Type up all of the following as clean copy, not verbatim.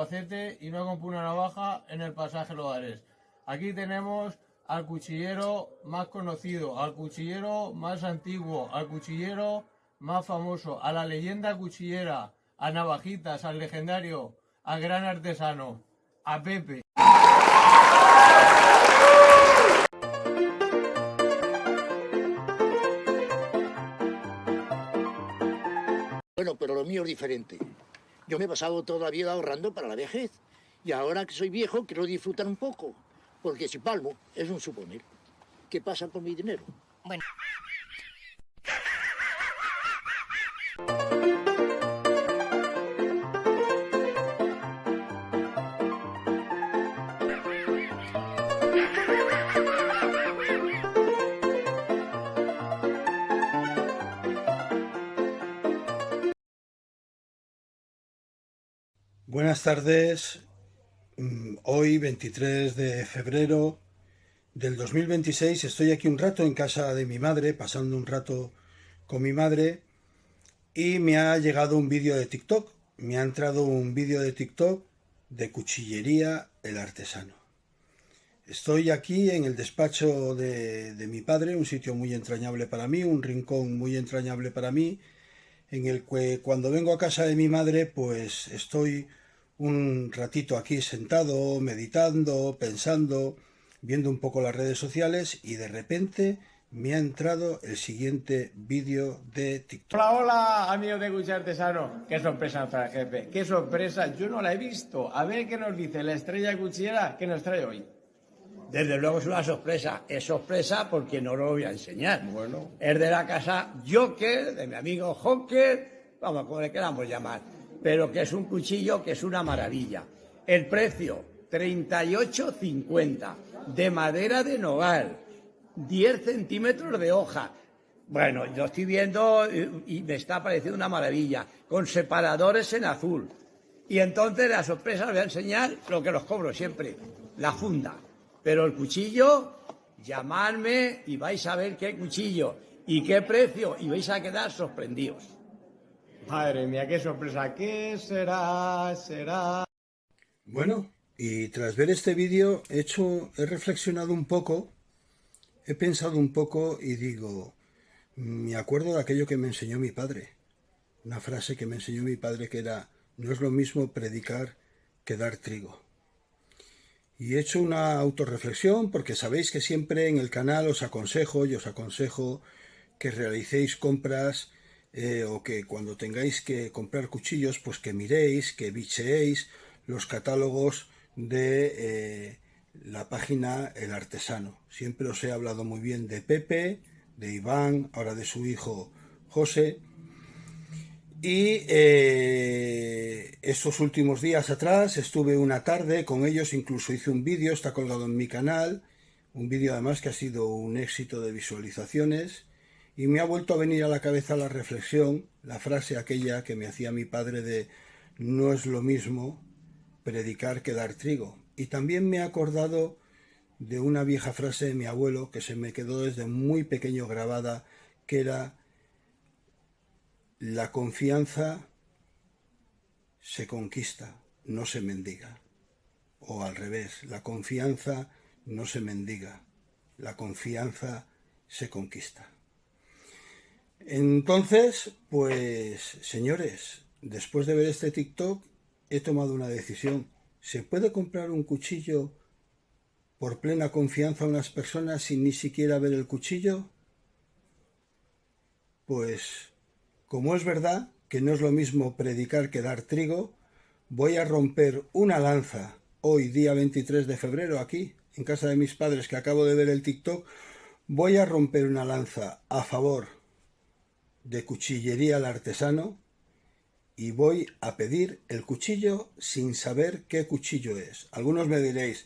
Albacete y no compré una navaja en el pasaje Loares. Aquí tenemos al cuchillero más conocido, al cuchillero más antiguo, al cuchillero más famoso, a la leyenda cuchillera, a Navajitas, al legendario, al gran artesano, a Pepe. Bueno, pero lo mío es diferente. Yo me he pasado toda la vida ahorrando para la vejez. Y ahora que soy viejo, quiero disfrutar un poco. Porque si palmo, es un suponer. ¿Qué pasa con mi dinero? Bueno. Buenas tardes. Hoy, 23 de febrero del 2026, estoy aquí un rato en casa de mi madre, pasando un rato con mi madre, y me ha llegado un vídeo de TikTok. Me ha entrado un vídeo de TikTok de Cuchillería El Artesano. Estoy aquí en el despacho de mi padre, un sitio muy entrañable para mí, un rincón muy entrañable para mí, en el que cuando vengo a casa de mi madre, pues estoy un ratito aquí sentado, meditando, pensando, viendo un poco las redes sociales, y de repente me ha entrado el siguiente vídeo de TikTok. Hola, hola, amigos de Cuchillo Artesano. Qué sorpresa nos trae el jefe, qué sorpresa, yo no la he visto. A ver qué nos dice la estrella cuchillera que nos trae hoy. Desde luego es una sorpresa. Es sorpresa porque no lo voy a enseñar. Bueno. Es de la casa Joker, de mi amigo Honker, vamos, como le queramos llamar. Pero que es un cuchillo que es una maravilla. El precio, 38,50, de madera de nogal, 10 centímetros de hoja. Bueno, lo estoy viendo y me está pareciendo una maravilla, con separadores en azul. Y entonces la sorpresa os voy a enseñar lo que los cobro siempre, la funda. Pero el cuchillo, llamadme y vais a ver qué cuchillo y qué precio y vais a quedar sorprendidos. Madre mía, qué sorpresa, ¿qué será? Bueno, y tras ver este vídeo he reflexionado un poco, he pensado un poco y digo, me acuerdo de aquello que me enseñó mi padre. Una frase que me enseñó mi padre que era, no es lo mismo predicar que dar trigo. Y he hecho una autorreflexión porque sabéis que siempre en el canal os aconsejo que realicéis compras o que cuando tengáis que comprar cuchillos, pues que miréis, que bicheéis los catálogos de la página El Artesano. Siempre os he hablado muy bien de Pepe, de Iván, ahora de su hijo José. Y estos últimos días atrás estuve una tarde con ellos, incluso hice un vídeo, está colgado en mi canal, un vídeo además que ha sido un éxito de visualizaciones, y me ha vuelto a venir a la cabeza la reflexión, la frase aquella que me hacía mi padre de no es lo mismo predicar que dar trigo. Y también me he acordado de una vieja frase de mi abuelo que se me quedó desde muy pequeño grabada, que era: la confianza se conquista, no se mendiga. O al revés, la confianza no se mendiga, la confianza se conquista. Entonces, pues, señores, después de ver este TikTok, he tomado una decisión. ¿Se puede comprar un cuchillo por plena confianza a unas personas sin ni siquiera ver el cuchillo? Pues, como es verdad que no es lo mismo predicar que dar trigo, voy a romper una lanza hoy, día 23 de febrero, aquí, en casa de mis padres, que acabo de ver el TikTok. Voy a romper una lanza a favor de Cuchillería El Artesano y voy a pedir el cuchillo sin saber qué cuchillo es. Algunos me diréis,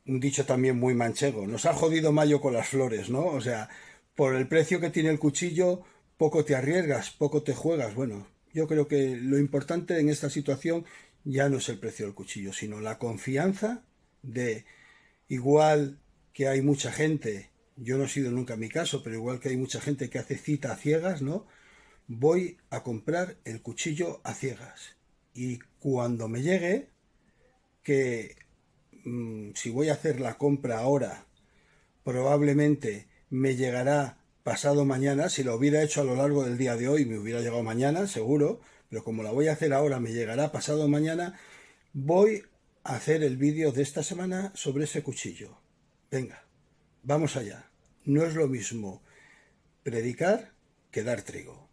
un dicho también muy manchego, nos ha jodido Mayo con las flores, ¿no? O sea, por el precio que tiene el cuchillo, poco te arriesgas, poco te juegas. Bueno, yo creo que lo importante en esta situación ya no es el precio del cuchillo, sino la confianza de, igual que hay mucha gente, yo no he sido nunca mi caso, pero igual que hay mucha gente que hace cita a ciegas, ¿no? Voy a comprar el cuchillo a ciegas. y cuando me llegue, que si voy a hacer la compra ahora, probablemente me llegará pasado mañana. Si lo hubiera hecho a lo largo del día de hoy, me hubiera llegado mañana, seguro, pero como la voy a hacer ahora, me llegará pasado mañana. Voy a hacer el vídeo de esta semana sobre ese cuchillo. Venga, vamos allá. No es lo mismo predicar que dar trigo.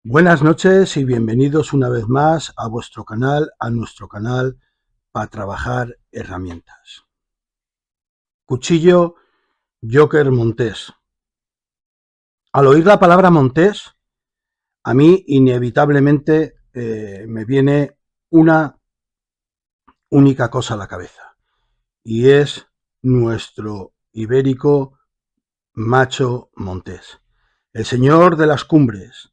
Buenas noches y bienvenidos una vez más a vuestro canal, a nuestro canal para trabajar herramientas. Cuchillo Joker Montés. Al oír la palabra Montés, a mí inevitablemente me viene una única cosa a la cabeza, y es nuestro ibérico Macho Montés, el señor de las cumbres.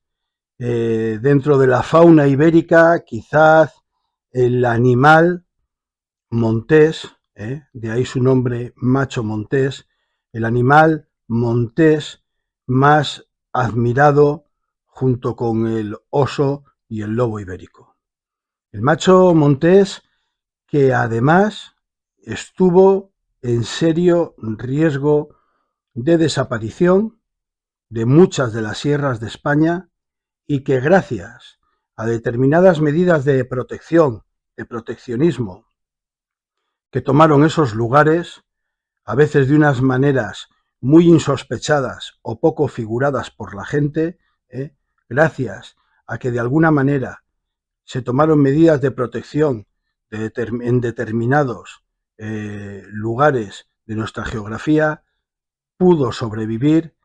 Dentro de la fauna ibérica, quizás el animal montés, de ahí su nombre Macho Montés, el animal montés más admirado junto con el oso y el lobo ibérico. El macho montés que además estuvo en serio riesgo de desaparición de muchas de las sierras de España, y que gracias a determinadas medidas de protección, de proteccionismo, que tomaron esos lugares, a veces de unas maneras muy insospechadas o poco figuradas por la gente, gracias a que de alguna manera se tomaron medidas de protección en determinados lugares de nuestra geografía pudo sobrevivir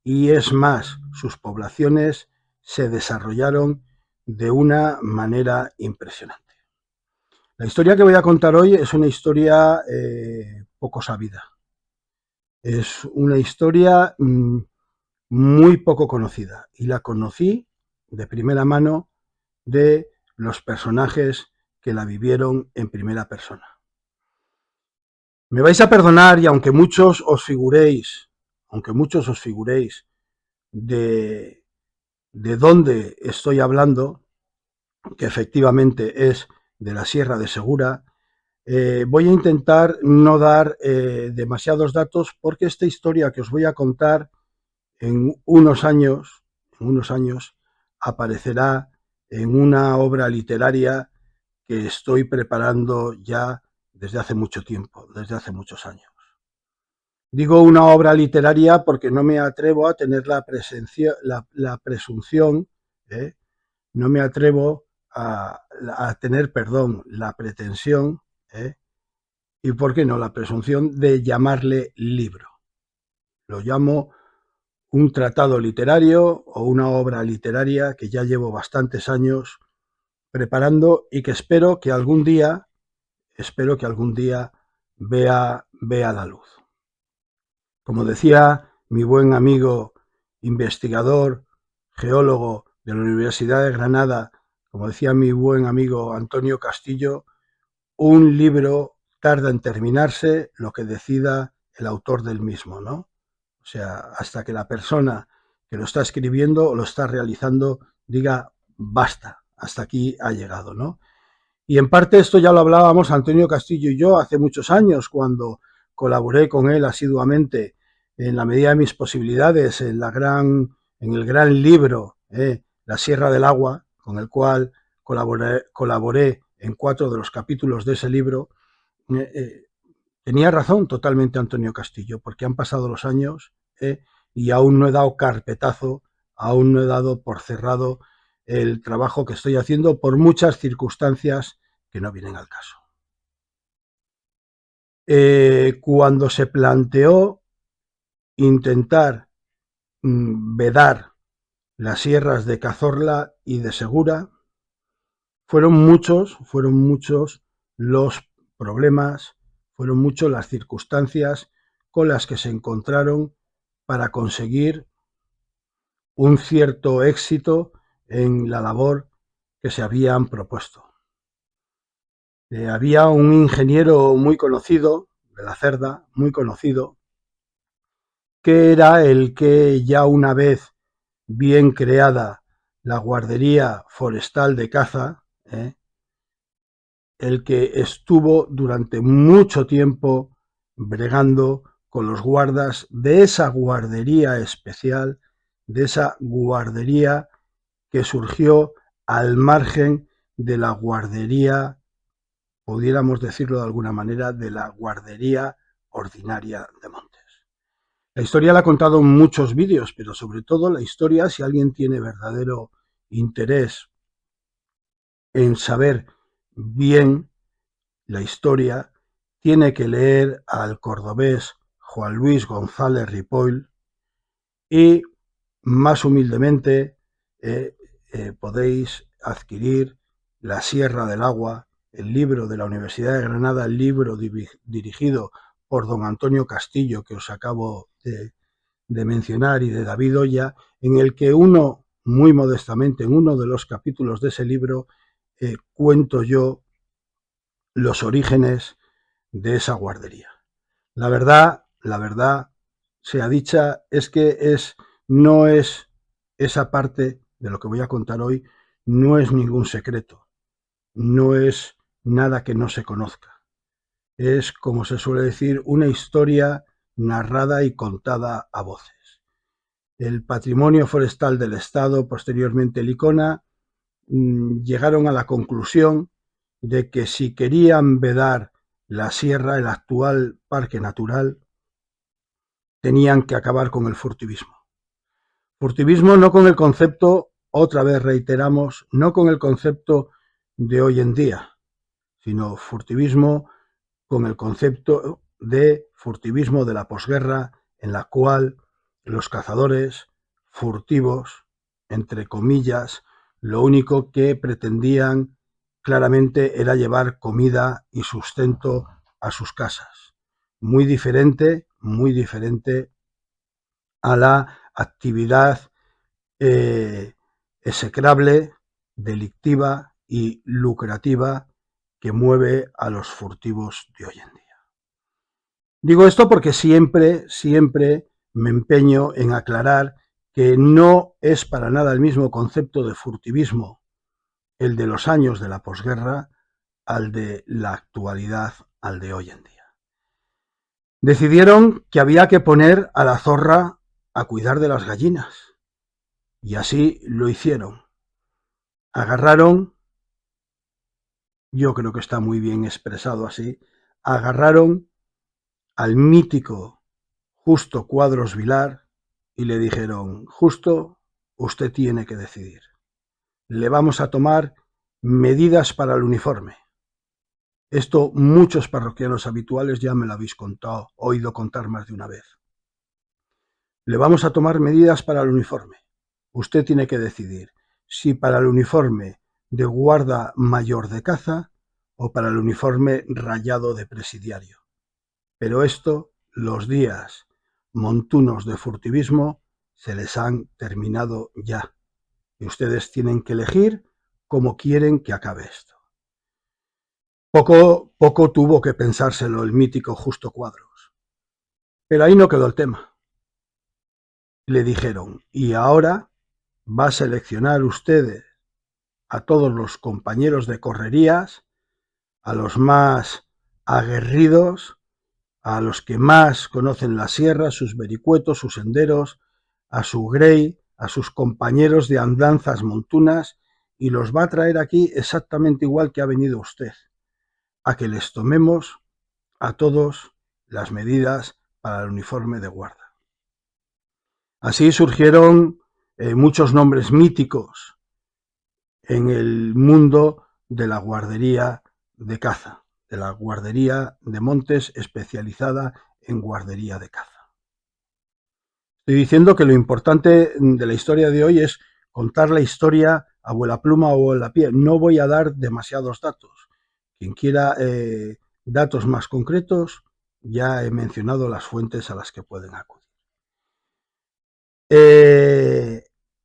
y es más, sus poblaciones se desarrollaron de una manera impresionante. La historia que voy a contar hoy es una historia poco sabida. Es una historia muy poco conocida y la conocí de primera mano de los personajes que la vivieron en primera persona. Me vais a perdonar y aunque muchos os figuréis de dónde estoy hablando, que efectivamente es de la Sierra de Segura, voy a intentar no dar demasiados datos porque esta historia que os voy a contar en unos años aparecerá en una obra literaria que estoy preparando ya desde hace mucho tiempo, desde hace muchos años. Digo una obra literaria porque no me atrevo a tener la presunción, no me atrevo a tener, la pretensión, y por qué no, la presunción de llamarle libro. Lo llamo un tratado literario o una obra literaria que ya llevo bastantes años preparando y que espero que algún día vea la luz. Como decía mi buen amigo investigador, geólogo de la Universidad de Granada, como decía mi buen amigo Antonio Castillo, un libro tarda en terminarse lo que decida el autor del mismo, ¿no? O sea, hasta que la persona que lo está escribiendo o lo está realizando diga basta, hasta aquí ha llegado, ¿no? Y en parte esto ya lo hablábamos Antonio Castillo y yo hace muchos años cuando colaboré con él asiduamente en la medida de mis posibilidades en el gran libro La Sierra del Agua, con el cual colaboré en 4 de los capítulos de ese libro. Tenía razón totalmente Antonio Castillo, porque han pasado los años y aún no he dado carpetazo, aún no he dado por cerrado el trabajo que estoy haciendo por muchas circunstancias que no vienen al caso. Cuando se planteó intentar vedar las sierras de Cazorla y de Segura, fueron muchos los problemas, fueron muchas las circunstancias con las que se encontraron para conseguir un cierto éxito en la labor que se habían propuesto. Había un ingeniero muy conocido, de la Cerda, muy conocido, que era el que ya una vez bien creada la guardería forestal de caza, el que estuvo durante mucho tiempo bregando con los guardas de esa guardería especial, de esa guardería que surgió al margen de la guardería, pudiéramos decirlo de alguna manera, de la guardería ordinaria de Montes. La historia la he contado en muchos vídeos, pero sobre todo la historia, si alguien tiene verdadero interés en saber bien la historia, tiene que leer al cordobés Juan Luis González Ripoll y más humildemente podéis adquirir La Sierra del Agua, el libro de la Universidad de Granada, el libro dirigido por don Antonio Castillo que os acabo de mencionar y de David Oya, en el que muy modestamente, en uno de los capítulos de ese libro, cuento yo los orígenes de esa guardería. La verdad sea dicha, es que no es esa parte de lo que voy a contar hoy, no es ningún secreto, no es nada que no se conozca. Es, como se suele decir, una historia narrada y contada a voces. El Patrimonio Forestal del Estado, posteriormente el ICONA, llegaron a la conclusión de que si querían vedar la sierra, el actual parque natural, tenían que acabar con el furtivismo. Furtivismo no con el concepto, otra vez reiteramos, no con el concepto de hoy en día, sino furtivismo con el concepto de furtivismo de la posguerra, en la cual los cazadores furtivos, entre comillas, lo único que pretendían claramente era llevar comida y sustento a sus casas. Muy diferente a la actividad execrable, delictiva y lucrativa que mueve a los furtivos de hoy en día. Digo esto porque siempre me empeño en aclarar que no es para nada el mismo concepto de furtivismo el de los años de la posguerra al de la actualidad, al de hoy en día. Decidieron que había que poner a la zorra a cuidar de las gallinas, y así lo hicieron. Agarraron, yo creo que está muy bien expresado así, agarraron al mítico Justo Cuadros Vilar y le dijeron: Justo, usted tiene que decidir. Le vamos a tomar medidas para el uniforme. Esto muchos parroquianos habituales ya me lo habéis oído contar más de una vez. Le vamos a tomar medidas para el uniforme. Usted tiene que decidir si para el uniforme de guarda mayor de caza o para el uniforme rayado de presidiario. Pero esto, los días montunos de furtivismo se les han terminado ya, y ustedes tienen que elegir cómo quieren que acabe esto. Poco tuvo que pensárselo el mítico Justo Cuadros, pero ahí no quedó el tema. Le dijeron: y ahora va a seleccionar ustedes a todos los compañeros de correrías, a los más aguerridos, a los que más conocen la sierra, sus vericuetos, sus senderos, a su grey, a sus compañeros de andanzas montunas, y los va a traer aquí exactamente igual que ha venido usted, a que les tomemos a todos las medidas para el uniforme de guarda. Así surgieron muchos nombres míticos en el mundo de la guardería de caza, de la guardería de montes especializada en guardería de caza. Estoy diciendo que lo importante de la historia de hoy es contar la historia a vuela pluma o a la pie. No voy a dar demasiados datos. Quien quiera datos más concretos, ya he mencionado las fuentes a las que pueden acudir.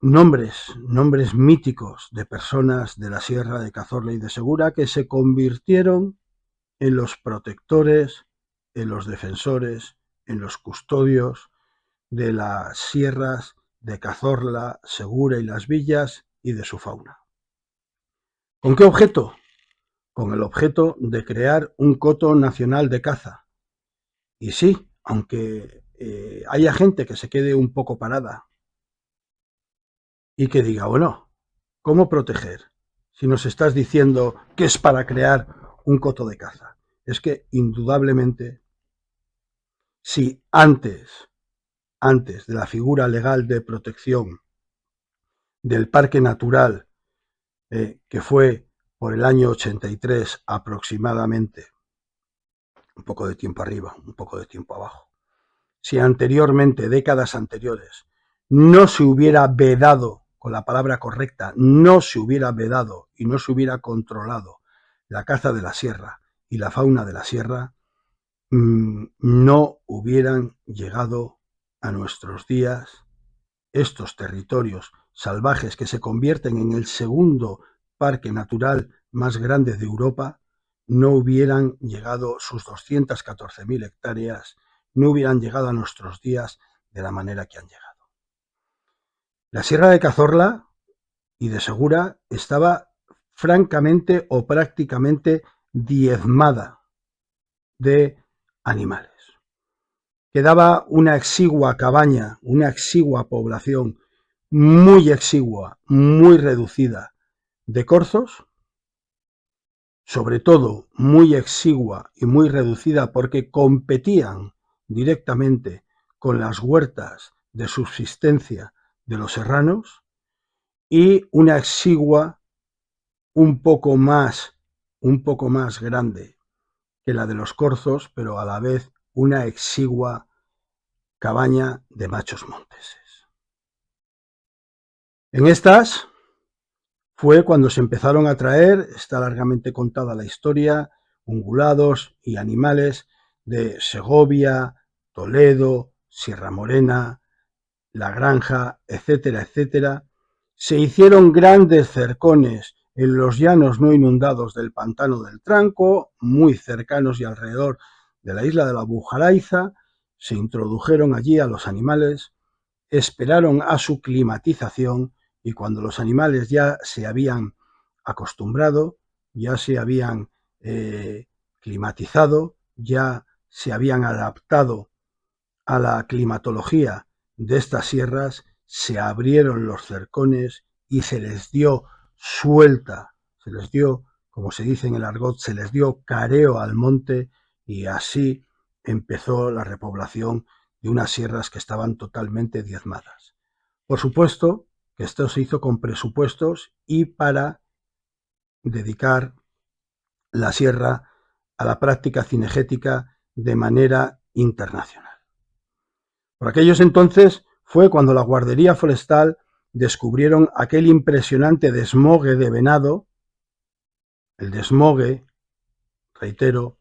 Nombres míticos de personas de la Sierra de Cazorla y de Segura que se convirtieron en los protectores, en los defensores, en los custodios de las sierras de Cazorla, Segura y Las Villas y de su fauna. ¿Con qué objeto? Con el objeto de crear un coto nacional de caza. Y sí, aunque haya gente que se quede un poco parada y que diga: bueno, ¿cómo proteger? Si nos estás diciendo que es para crear un coto de caza. Es que indudablemente, si antes de la figura legal de protección del Parque Natural, que fue por el año 83 aproximadamente, un poco de tiempo arriba, un poco de tiempo abajo, si anteriormente, décadas anteriores, no se hubiera vedado, con la palabra correcta, no se hubiera vedado y no se hubiera controlado la caza de la sierra y la fauna de la sierra, no hubieran llegado a nuestros días estos territorios salvajes que se convierten en el segundo parque natural más grande de Europa. No hubieran llegado sus 214.000 hectáreas, no hubieran llegado a nuestros días de la manera que han llegado. La Sierra de Cazorla y de Segura estaba francamente o prácticamente diezmada de animales. Quedaba una exigua cabaña, una exigua población, muy exigua, muy reducida, de corzos, sobre todo muy exigua y muy reducida porque competían directamente con las huertas de subsistencia de los serranos, y una exigua un poco más grande que la de los corzos, pero a la vez una exigua cabaña de machos monteses. En estas fue cuando se empezaron a traer, está largamente contada la historia, ungulados y animales de Segovia, Toledo, Sierra Morena, La Granja, etcétera, etcétera. Se hicieron grandes cercones en los llanos no inundados del pantano del Tranco, muy cercanos y alrededor de la isla de la Bujaraiza. Se introdujeron allí a los animales, esperaron a su climatización y cuando los animales ya se habían acostumbrado, ya se habían climatizado, ya se habían adaptado a la climatología de estas sierras, se abrieron los cercones y se les dio suelta, se les dio, como se dice en el argot, se les dio careo al monte y así empezó la repoblación de unas sierras que estaban totalmente diezmadas. Por supuesto que esto se hizo con presupuestos y para dedicar la sierra a la práctica cinegética de manera internacional. Por aquellos entonces fue cuando la Guardería Forestal descubrieron aquel impresionante desmogue de venado. El desmogue, reitero,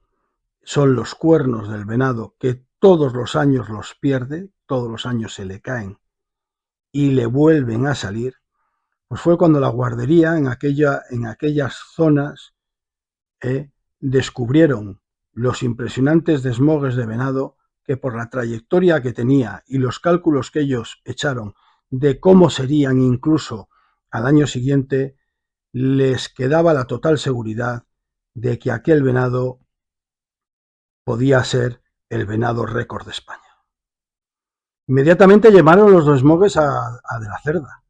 son los cuernos del venado que todos los años los pierde, todos los años se le caen y le vuelven a salir. Pues fue cuando la guardería en aquellas zonas descubrieron los impresionantes desmogues de venado que por la trayectoria que tenía y los cálculos que ellos echaron de cómo serían incluso al año siguiente, les quedaba la total seguridad de que aquel venado podía ser el venado récord de España. Inmediatamente llamaron los desmogues a De la Cerda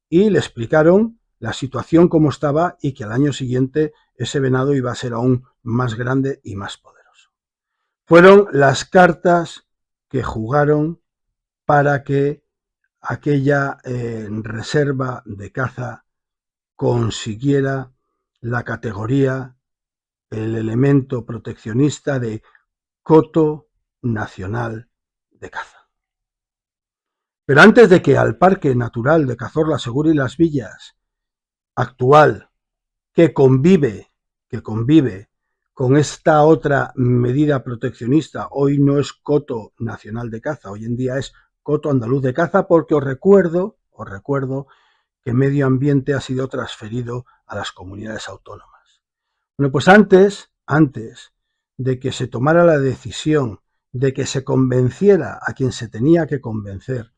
y le explicaron la situación como estaba y que al año siguiente ese venado iba a ser aún más grande y más poderoso. Fueron las cartas que jugaron para que aquella reserva de caza consiguiera la categoría, el elemento proteccionista de coto nacional de caza. Pero antes de que al Parque Natural de Cazorla, Segura y Las Villas actual, que convive con esta otra medida proteccionista, hoy no es coto nacional de caza, hoy en día es coto andaluz de caza, porque os recuerdo que medio ambiente ha sido transferido a las comunidades autónomas. Bueno, pues antes de que se tomara la decisión, de que se convenciera a quien se tenía que convencer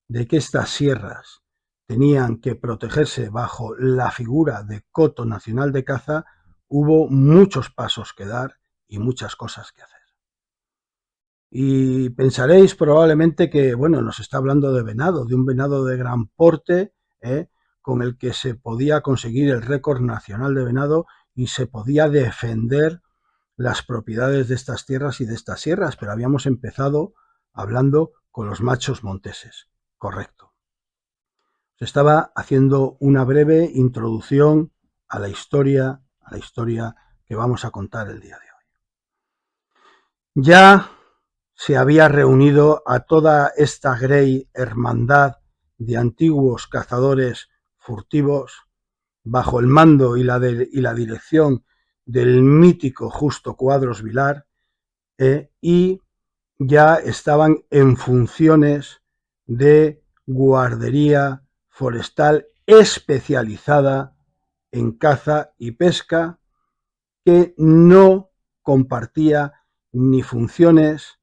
de que estas sierras tenían que protegerse bajo la figura de coto nacional de caza, hubo muchos pasos que dar y muchas cosas que hacer. Y pensaréis probablemente que, bueno, nos está hablando de venado, de un venado de gran porte, con el que se podía conseguir el récord nacional de venado y se podía defender las propiedades de estas tierras y de estas sierras, pero habíamos empezado hablando con los machos monteses. Correcto. Se estaba haciendo una breve introducción a la historia que vamos a contar el día de hoy. Ya se había reunido a toda esta grey hermandad de antiguos cazadores furtivos bajo el mando y la dirección del mítico Justo Cuadros Vilar, y ya estaban en funciones de guardería forestal especializada en caza y pesca, que no compartía ni funciones,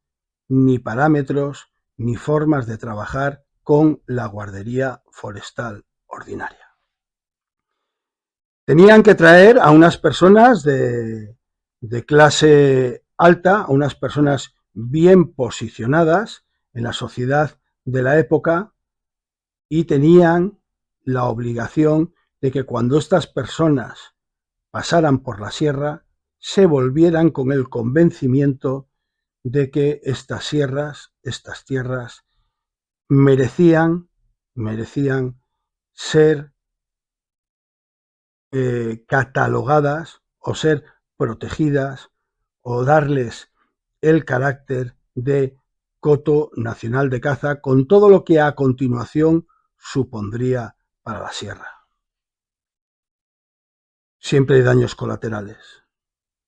ni parámetros, ni formas de trabajar con la guardería forestal ordinaria. Tenían que traer a unas personas de clase alta, a unas personas bien posicionadas en la sociedad de la época, y tenían la obligación de que cuando estas personas pasaran por la sierra se volvieran con el convencimiento de que estas tierras merecían ser catalogadas o ser protegidas o darles el carácter de coto nacional de caza, con todo lo que a continuación supondría para la sierra. Siempre hay daños colaterales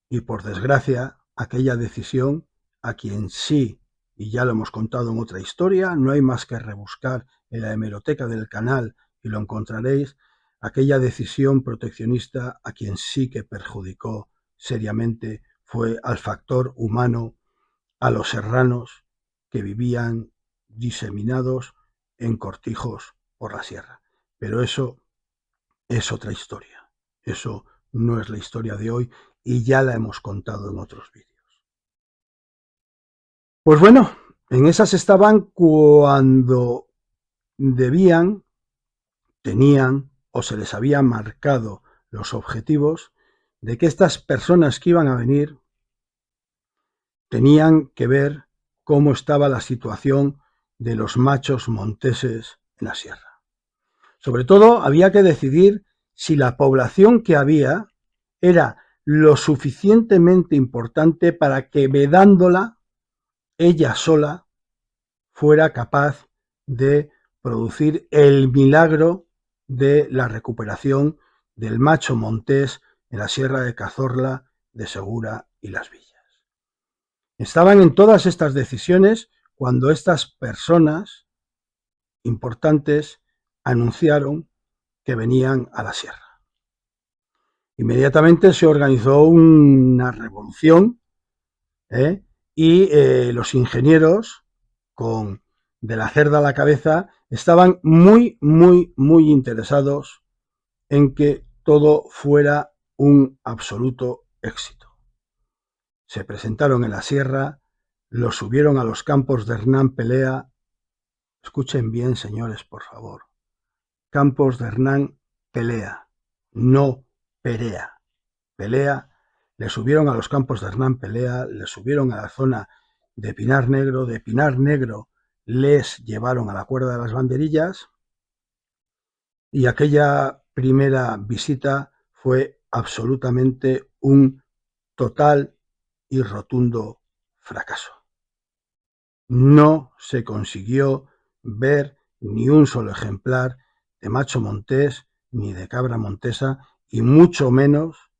y, por desgracia, aquella decisión, a quien sí, y ya lo hemos contado en otra historia, no hay más que rebuscar en la hemeroteca del canal y lo encontraréis, aquella decisión proteccionista a quien sí que perjudicó seriamente fue al factor humano, a los serranos que vivían diseminados en cortijos por la sierra. Pero eso es otra historia. Eso no es la historia de hoy y ya la hemos contado en otros vídeos. Pues bueno, en esas estaban cuando tenían o se les había marcado los objetivos de que estas personas que iban a venir tenían que ver cómo estaba la situación de los machos monteses en la sierra. Sobre todo había que decidir si la población que había era lo suficientemente importante para que, vedándola, ella sola fuera capaz de producir el milagro de la recuperación del macho montés en la Sierra de Cazorla, de Segura y Las Villas. Estaban en todas estas decisiones cuando estas personas importantes anunciaron que venían a la sierra. Inmediatamente se organizó una revolución y los ingenieros, con De la Cerda a la cabeza, estaban muy interesados en que todo fuera un absoluto éxito. Se presentaron en la sierra, los subieron a los campos de Hernán Pelea. Escuchen bien, señores, por favor. Campos de Hernán Pelea, no Perea. Pelea, le subieron a los campos de Hernán Pelea, le subieron a la zona de Pinar Negro, de Pinar Negro les llevaron a la Cuerda de las Banderillas y aquella primera visita fue absolutamente un total y rotundo fracaso. No se consiguió ver ni un solo ejemplar de macho montés ni de cabra montesa y mucho menos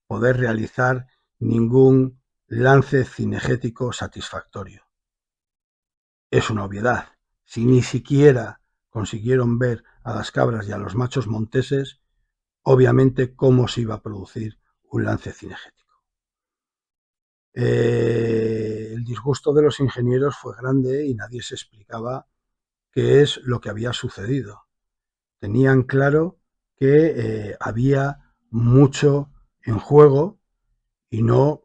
poder realizar ningún lance cinegético satisfactorio. Es una obviedad. Si ni siquiera consiguieron ver a las cabras y a los machos monteses, obviamente cómo se iba a producir un lance cinegético. El disgusto de los ingenieros fue grande y nadie se explicaba qué es lo que había sucedido. Tenían claro que había mucho en juego y no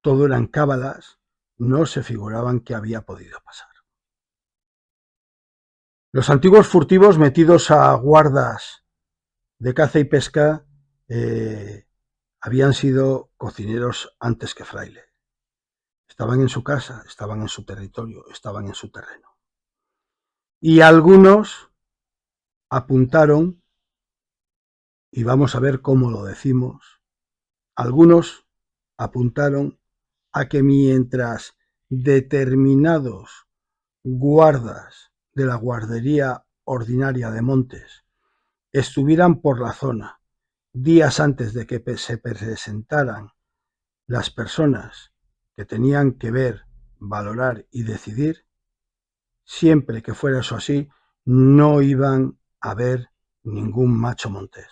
todo eran cábalas, no se figuraban qué había podido pasar. Los antiguos furtivos metidos a guardas de caza y pesca habían sido cocineros antes que fraile. Estaban en su casa, estaban en su territorio, estaban en su terreno. Y algunos apuntaron, y vamos a ver cómo lo decimos, algunos apuntaron a que mientras determinados guardas de la guardería ordinaria de Montes estuvieran por la zona días antes de que se presentaran las personas que tenían que ver, valorar y decidir, siempre que fuera eso así, no iban a ver ningún macho montés.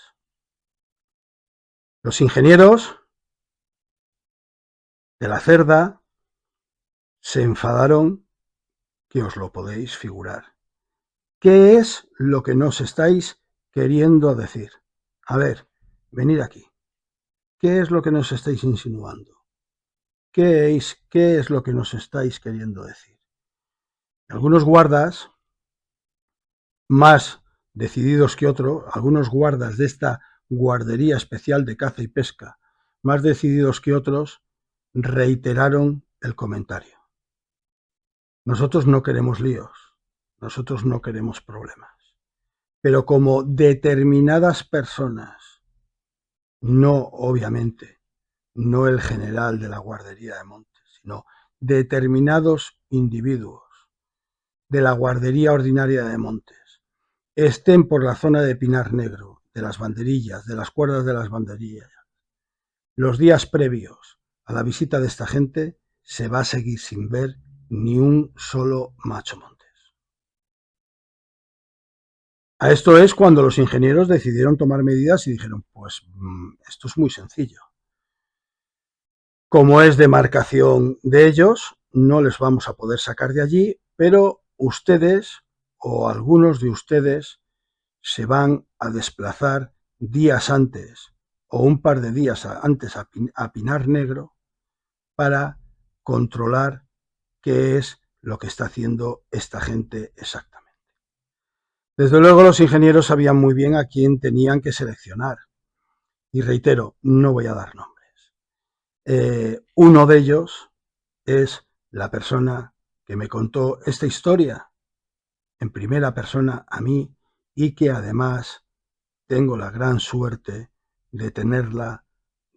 Los ingenieros de la Cerda se enfadaron, que os lo podéis figurar. ¿Qué es lo que nos estáis queriendo decir? A ver, venid aquí. ¿Qué es lo que nos estáis insinuando? ¿Qué es lo que nos estáis queriendo decir? Algunos guardas, más decididos que otros, algunos guardas de esta guardería especial de caza y pesca, más decididos que otros, reiteraron el comentario. Nosotros no queremos líos, nosotros no queremos problemas. Pero como determinadas personas, no obviamente no el general de la guardería de Montes, sino determinados individuos de la guardería ordinaria de Montes, estén por la zona de Pinar Negro, de las banderillas, de las cuerdas de las banderillas, los días previos a la visita de esta gente, se va a seguir sin ver ni un solo macho montés. A esto es cuando los ingenieros decidieron tomar medidas y dijeron, pues esto es muy sencillo. Como es demarcación de ellos, no les vamos a poder sacar de allí, pero ustedes o algunos de ustedes se van a desplazar días antes o un par de días antes a Pinar Negro para controlar qué es lo que está haciendo esta gente exactamente. Desde luego los ingenieros sabían muy bien a quién tenían que seleccionar. Y reitero, no voy a dar nombres. Uno de ellos es la persona que me contó esta historia en primera persona a mí y que además tengo la gran suerte de tenerla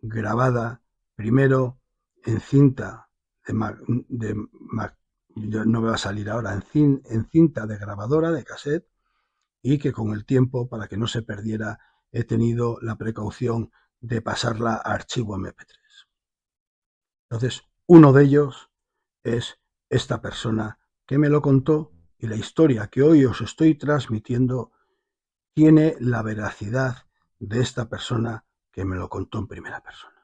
grabada primero en cinta no me va a salir ahora, en cinta de grabadora de cassette, y que con el tiempo, para que no se perdiera, he tenido la precaución de pasarla a archivo MP3. Entonces, uno de ellos es esta persona que me lo contó, y la historia que hoy os estoy transmitiendo tiene la veracidad de esta persona que me lo contó en primera persona.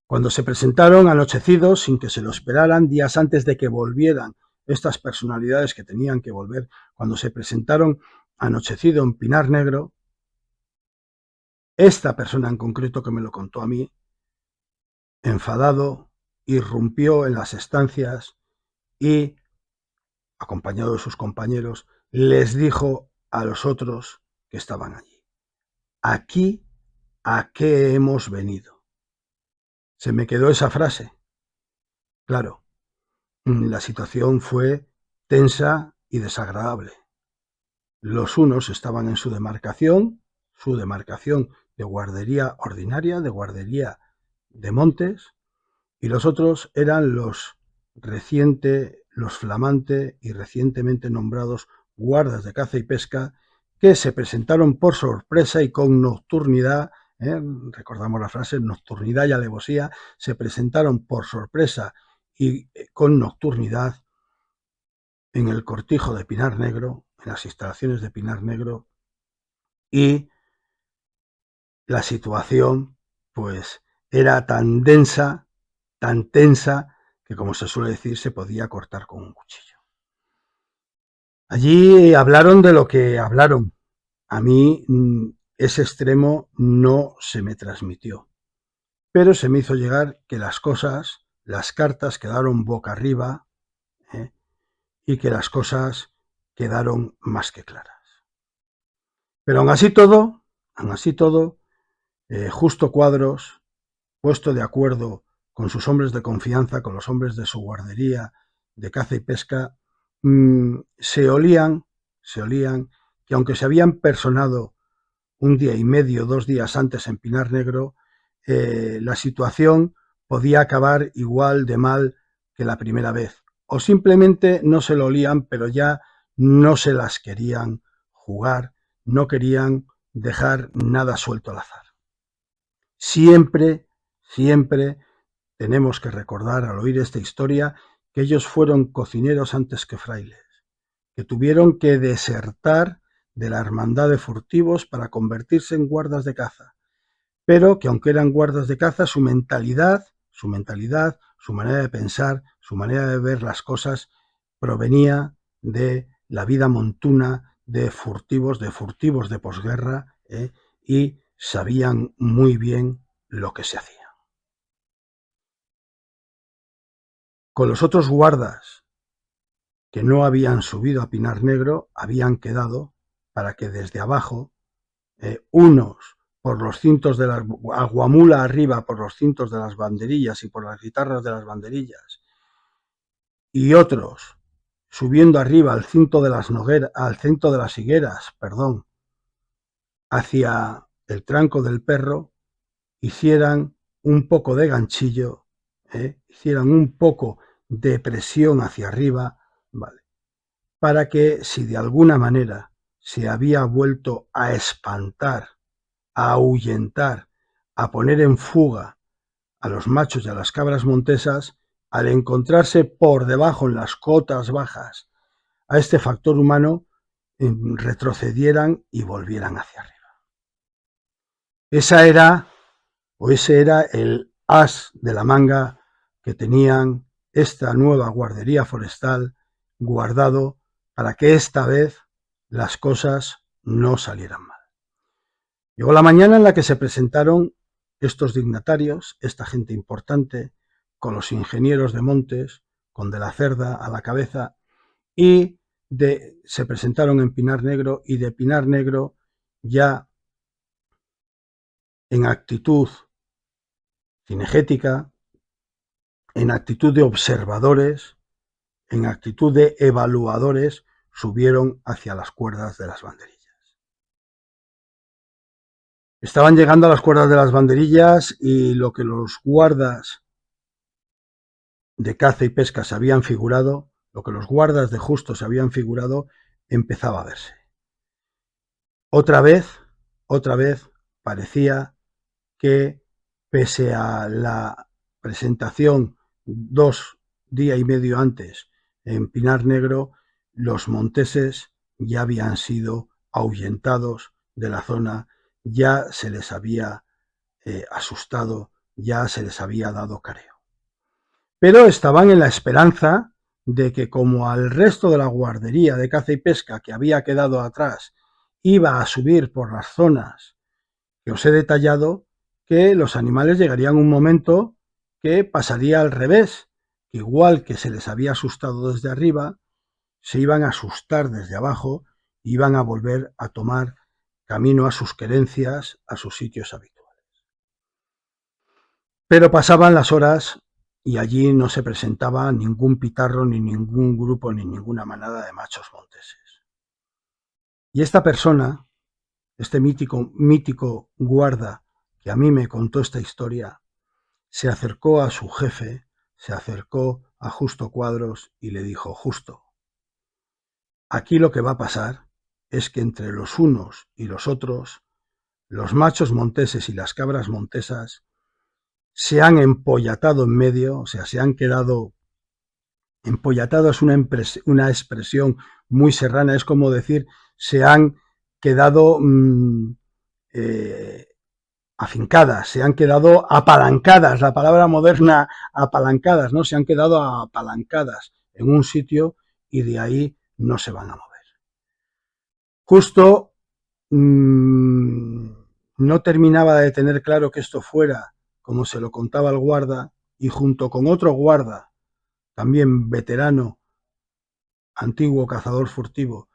Cuando se presentaron anochecidos, sin que se lo esperaran, días antes de que volvieran estas personalidades que tenían que volver, cuando se presentaron anochecido en Pinar Negro, esta persona en concreto que me lo contó a mí, enfadado, irrumpió en las estancias y, acompañado de sus compañeros, les dijo a los otros que estaban allí: ¿aquí a qué hemos venido? Se me quedó esa frase. Claro, la situación fue tensa y desagradable. Los unos estaban en su demarcación de guardería ordinaria, de guardería de Montes, y los otros eran los flamante y recientemente nombrados guardas de caza y pesca, que se presentaron por sorpresa y con nocturnidad, recordamos la frase, nocturnidad y alevosía, se presentaron por sorpresa y con nocturnidad en el cortijo de Pinar Negro, en las instalaciones de Pinar Negro, y la situación pues era tan densa, tan tensa, que, como se suele decir, se podía cortar con un cuchillo. Allí hablaron de lo que hablaron. A mí ese extremo no se me transmitió, pero se me hizo llegar que las cosas, las cartas quedaron boca arriba, y que las cosas quedaron más que claras. Pero aún así todo, Justo Cuadros, puesto de acuerdo con sus hombres de confianza, con los hombres de su guardería de caza y pesca, se olían que, aunque se habían personado un día y medio, 2 días antes en Pinar Negro, la situación podía acabar igual de mal que la primera vez. O simplemente no se lo olían, pero ya no se las querían jugar, no querían dejar nada suelto al azar. Siempre tenemos que recordar al oír esta historia que ellos fueron cocineros antes que frailes, que tuvieron que desertar de la hermandad de furtivos para convertirse en guardas de caza, pero que, aunque eran guardas de caza, su mentalidad, su manera de pensar, su manera de ver las cosas, provenía de la vida montuna de furtivos de posguerra, y sabían muy bien lo que se hacía. Con los otros guardas que no habían subido a Pinar Negro, habían quedado para que desde abajo, unos por los cintos de las aguamula arriba, por los cintos de las banderillas y por las guitarras de las banderillas, y otros subiendo arriba al cinto de las higueras, hacia el tranco del Perro, hicieran un poco de ganchillo, hicieran un poco de presión hacia arriba, ¿vale? Para que si de alguna manera se había vuelto a espantar, a ahuyentar, a poner en fuga a los machos y a las cabras montesas, al encontrarse por debajo en las cotas bajas a este factor humano, retrocedieran y volvieran hacia arriba. Ese era el as de la manga que tenían esta nueva guardería forestal guardado para que esta vez las cosas no salieran mal. Llegó la mañana en la que se presentaron estos dignatarios, esta gente importante, con los ingenieros de Montes, con De la Cerda a la cabeza, y se presentaron en Pinar Negro, y de Pinar Negro ya en actitud cinegética, en actitud de observadores, en actitud de evaluadores, subieron hacia las cuerdas de las banderillas. Estaban llegando a las cuerdas de las banderillas y lo que los guardas de caza y pesca se habían figurado, lo que los guardas de justo se habían figurado, empezaba a verse. Otra vez, parecía que, pese a la presentación 2 días y medio antes en Pinar Negro, los monteses ya habían sido ahuyentados de la zona, ya se les había asustado, ya se les había dado careo. Pero estaban en la esperanza de que, como al resto de la guardería de caza y pesca que había quedado atrás iba a subir por las zonas que os he detallado, que los animales llegarían un momento que pasaría al revés, que igual que se les había asustado desde arriba, se iban a asustar desde abajo, iban a volver a tomar camino a sus querencias, a sus sitios habituales. Pero pasaban las horas y allí no se presentaba ningún pitarro, ni ningún grupo, ni ninguna manada de machos monteses. Y esta persona, este mítico guarda que a mí me contó esta historia, se acercó a su jefe, se acercó a Justo Cuadros y le dijo: Justo, aquí lo que va a pasar es que entre los unos y los otros, los machos monteses y las cabras montesas se han empollatado en medio, o sea, se han quedado empollatado. Es una expresión muy serrana, es como decir, se han quedado afincadas, se han quedado apalancadas, la palabra moderna, apalancadas, ¿no? Se han quedado apalancadas en un sitio y de ahí no se van a mover. Justo no terminaba de tener claro que esto fuera como se lo contaba el guarda, y junto con otro guarda, también veterano, antiguo cazador furtivo,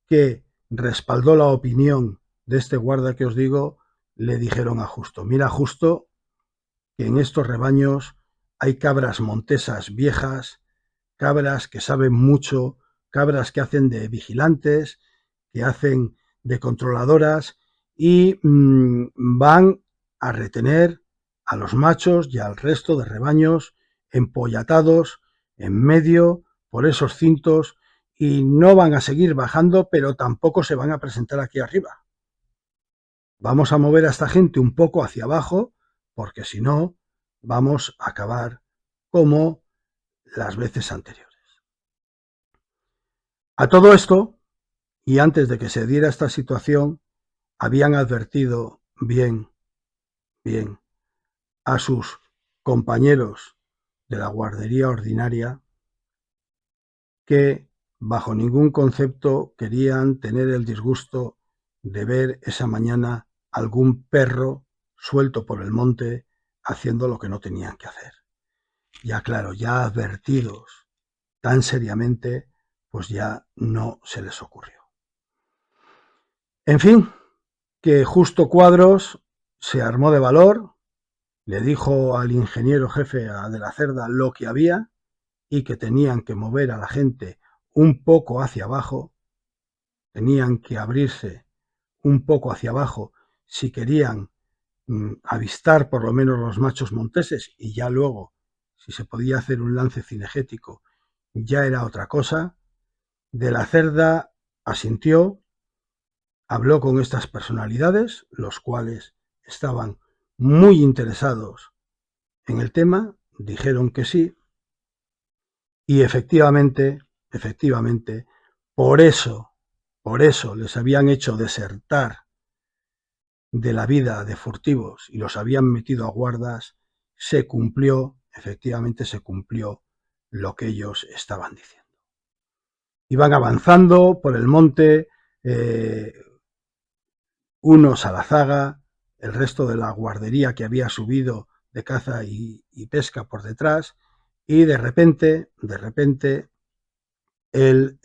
que respaldó la opinión de este guarda que os digo, le dijeron a Justo: mira, Justo, que en estos rebaños hay cabras montesas viejas, cabras que saben mucho, cabras que hacen de vigilantes, que hacen de controladoras y van a retener a los machos y al resto de rebaños empollatados en medio por esos cintos, y no van a seguir bajando, pero tampoco se van a presentar aquí arriba. Vamos a mover a esta gente un poco hacia abajo, porque si no, vamos a acabar como las veces anteriores. A todo esto, y antes de que se diera esta situación, habían advertido bien a sus compañeros de la guardería ordinaria que bajo ningún concepto querían tener el disgusto de ver esa mañana algún perro suelto por el monte haciendo lo que no tenían que hacer. Ya claro, ya advertidos tan seriamente, pues ya no se les ocurrió. En fin, que Justo Cuadros se armó de valor, le dijo al ingeniero jefe de la Cerda lo que había y que tenían que mover a la gente un poco hacia abajo, tenían que abrirse un poco hacia abajo si querían avistar por lo menos los machos monteses, y ya luego, si se podía hacer un lance cinegético, ya era otra cosa. De la Cerda asintió, habló con estas personalidades, los cuales estaban muy interesados en el tema, dijeron que sí, y efectivamente, por eso les habían hecho desertar de la vida de furtivos y los habían metido a guardas. Se cumplió, efectivamente se cumplió lo que ellos estaban diciendo. Iban avanzando por el monte, unos a la zaga, el resto de la guardería que había subido de caza y pesca por detrás, y de repente el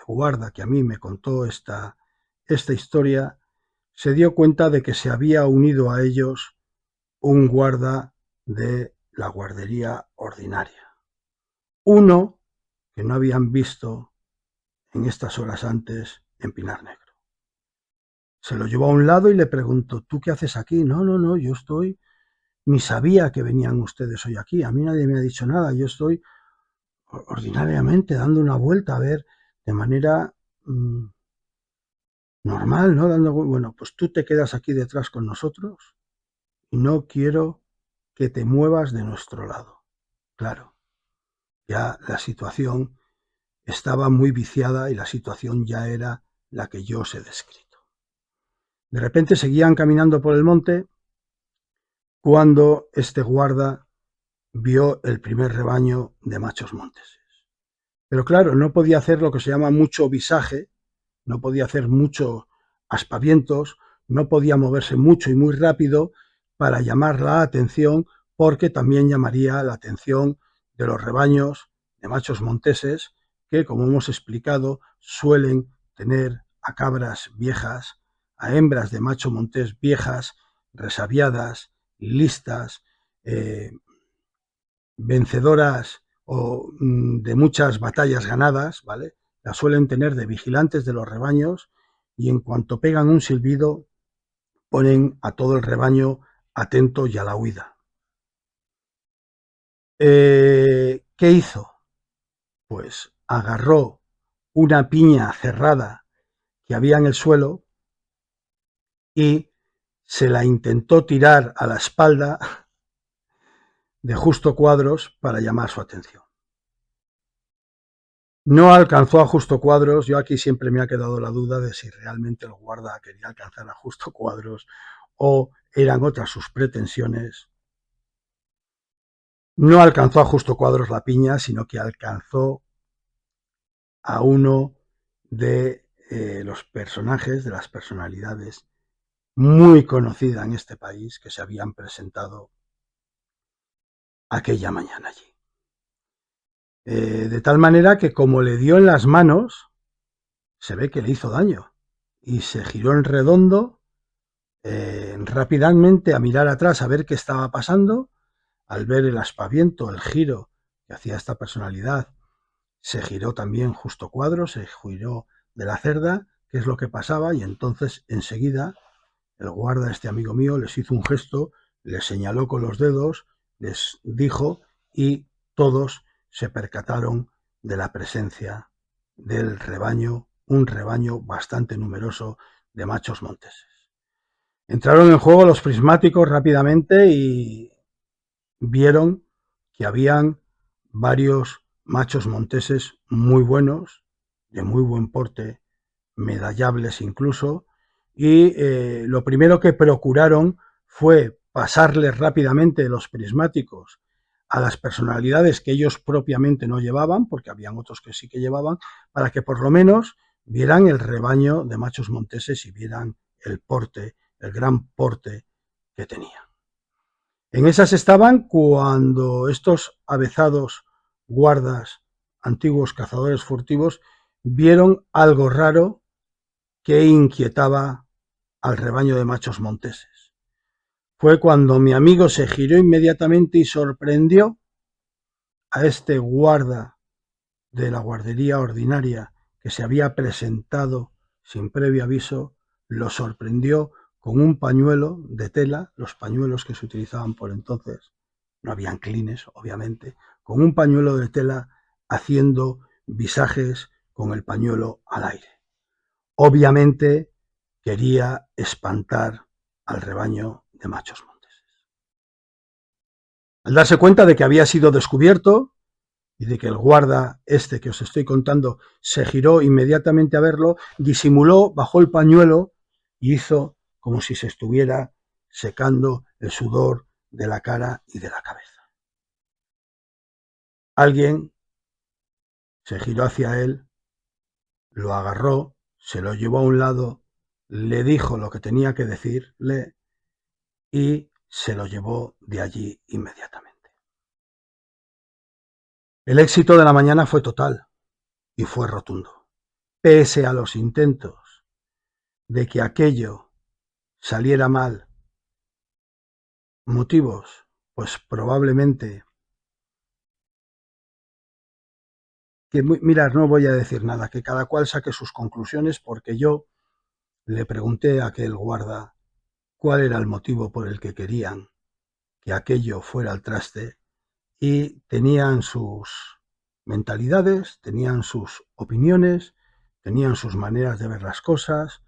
guarda que a mí me contó esta historia se dio cuenta de que se había unido a ellos un guarda de la guardería ordinaria, uno que no habían visto en estas horas antes en Pinar Negro. Se lo llevó a un lado y le preguntó: ¿tú qué haces aquí? No, yo estoy, ni sabía que venían ustedes hoy aquí, a mí nadie me ha dicho nada, yo estoy ordinariamente dando una vuelta a ver de manera normal, ¿no? Bueno, pues tú te quedas aquí detrás con nosotros y no quiero que te muevas de nuestro lado. Claro, ya la situación estaba muy viciada y la situación ya era la que yo os he descrito. De repente seguían caminando por el monte cuando este guarda vio el primer rebaño de machos monteses. Pero claro, no podía hacer lo que se llama mucho visaje, no podía hacer muchos aspavientos, no podía moverse mucho y muy rápido para llamar la atención, porque también llamaría la atención de los rebaños de machos monteses que, como hemos explicado, suelen tener a cabras viejas, a hembras de macho montés viejas, resabiadas, listas, vencedoras o de muchas batallas ganadas, ¿vale? Las suelen tener de vigilantes de los rebaños, y en cuanto pegan un silbido ponen a todo el rebaño atento y a la huida. ¿Qué hizo? Pues agarró una piña cerrada que había en el suelo y se la intentó tirar a la espalda de Justo Cuadros para llamar su atención. No alcanzó a Justo Cuadros. Yo aquí siempre me ha quedado la duda de si realmente el guarda quería alcanzar a Justo Cuadros o eran otras sus pretensiones. No alcanzó a Justo Cuadros la piña, sino que alcanzó a uno de los personajes, de las personalidades muy conocidas en este país que se habían presentado aquella mañana allí. De tal manera que, como le dio en las manos, se ve que le hizo daño y se giró en redondo rápidamente a mirar atrás a ver qué estaba pasando. Al ver el aspaviento, el giro que hacía esta personalidad, se giró también Justo Cuadros, se giró de la Cerda, qué es lo que pasaba, y entonces enseguida el guarda, este amigo mío, les hizo un gesto, les señaló con los dedos, les dijo, y todos se percataron de la presencia del rebaño, un rebaño bastante numeroso de machos monteses. Entraron en juego los prismáticos rápidamente y vieron que habían varios machos monteses muy buenos, de muy buen porte, medallables incluso, y lo primero que procuraron fue pasarles rápidamente los prismáticos a las personalidades que ellos propiamente no llevaban, porque habían otros que sí que llevaban, para que por lo menos vieran el rebaño de machos monteses y vieran el porte, el gran porte que tenía. En esas estaban cuando estos avezados guardas, antiguos cazadores furtivos, vieron algo raro que inquietaba al rebaño de machos monteses. Fue cuando mi amigo se giró inmediatamente y sorprendió a este guarda de la guardería ordinaria que se había presentado sin previo aviso, lo sorprendió con un pañuelo de tela, los pañuelos que se utilizaban por entonces, no habían clines, obviamente, con un pañuelo de tela haciendo visajes con el pañuelo al aire. Obviamente quería espantar al rebaño de machos monteses. Al darse cuenta de que había sido descubierto y de que el guarda este que os estoy contando se giró inmediatamente a verlo, disimuló, bajó el pañuelo y hizo como si se estuviera secando el sudor de la cara y de la cabeza. Alguien se giró hacia él, lo agarró, se lo llevó a un lado, le dijo lo que tenía que decirle y se lo llevó de allí inmediatamente. El éxito de la mañana fue total y fue rotundo. Pese a los intentos de que aquello saliera mal, motivos, pues probablemente que, mirad, no voy a decir nada, que cada cual saque sus conclusiones, porque yo le pregunté a aquel guarda cuál era el motivo por el que querían que aquello fuera al traste y tenían sus mentalidades, tenían sus opiniones, tenían sus maneras de ver las cosas,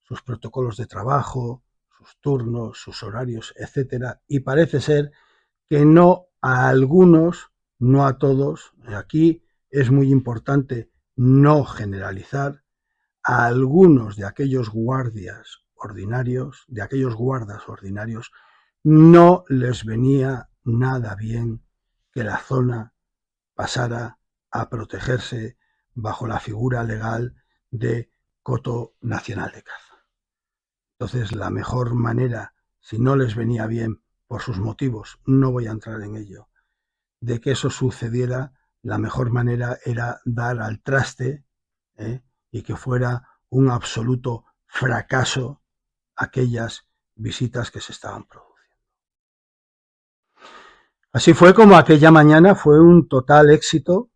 sus protocolos de trabajo, sus turnos, sus horarios, etcétera, y parece ser que no a algunos, no a todos, aquí es muy importante no generalizar, a algunos de aquellos guardas ordinarios, no les venía nada bien que la zona pasara a protegerse bajo la figura legal de coto nacional de caza. Entonces, la mejor manera, si no les venía bien por sus motivos, no voy a entrar en ello, de que eso sucediera, la mejor manera era dar al traste y que fuera un absoluto fracaso aquellas visitas que se estaban produciendo. Así fue como aquella mañana fue un total éxito.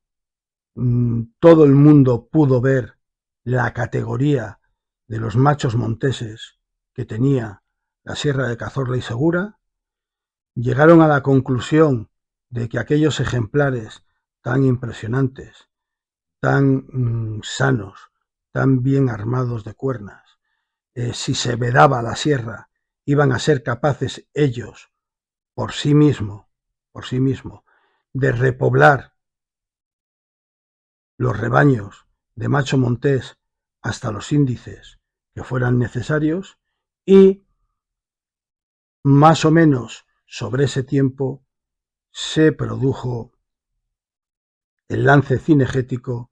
Todo el mundo pudo ver la categoría de los machos monteses que tenía la Sierra de Cazorla y Segura. Llegaron a la conclusión de que aquellos ejemplares tan impresionantes, tan sanos, tan bien armados de cuernas, si se vedaba la sierra, iban a ser capaces ellos, por sí mismo, de repoblar los rebaños de macho montés hasta los índices que fueran necesarios, y más o menos sobre ese tiempo se produjo el lance cinegético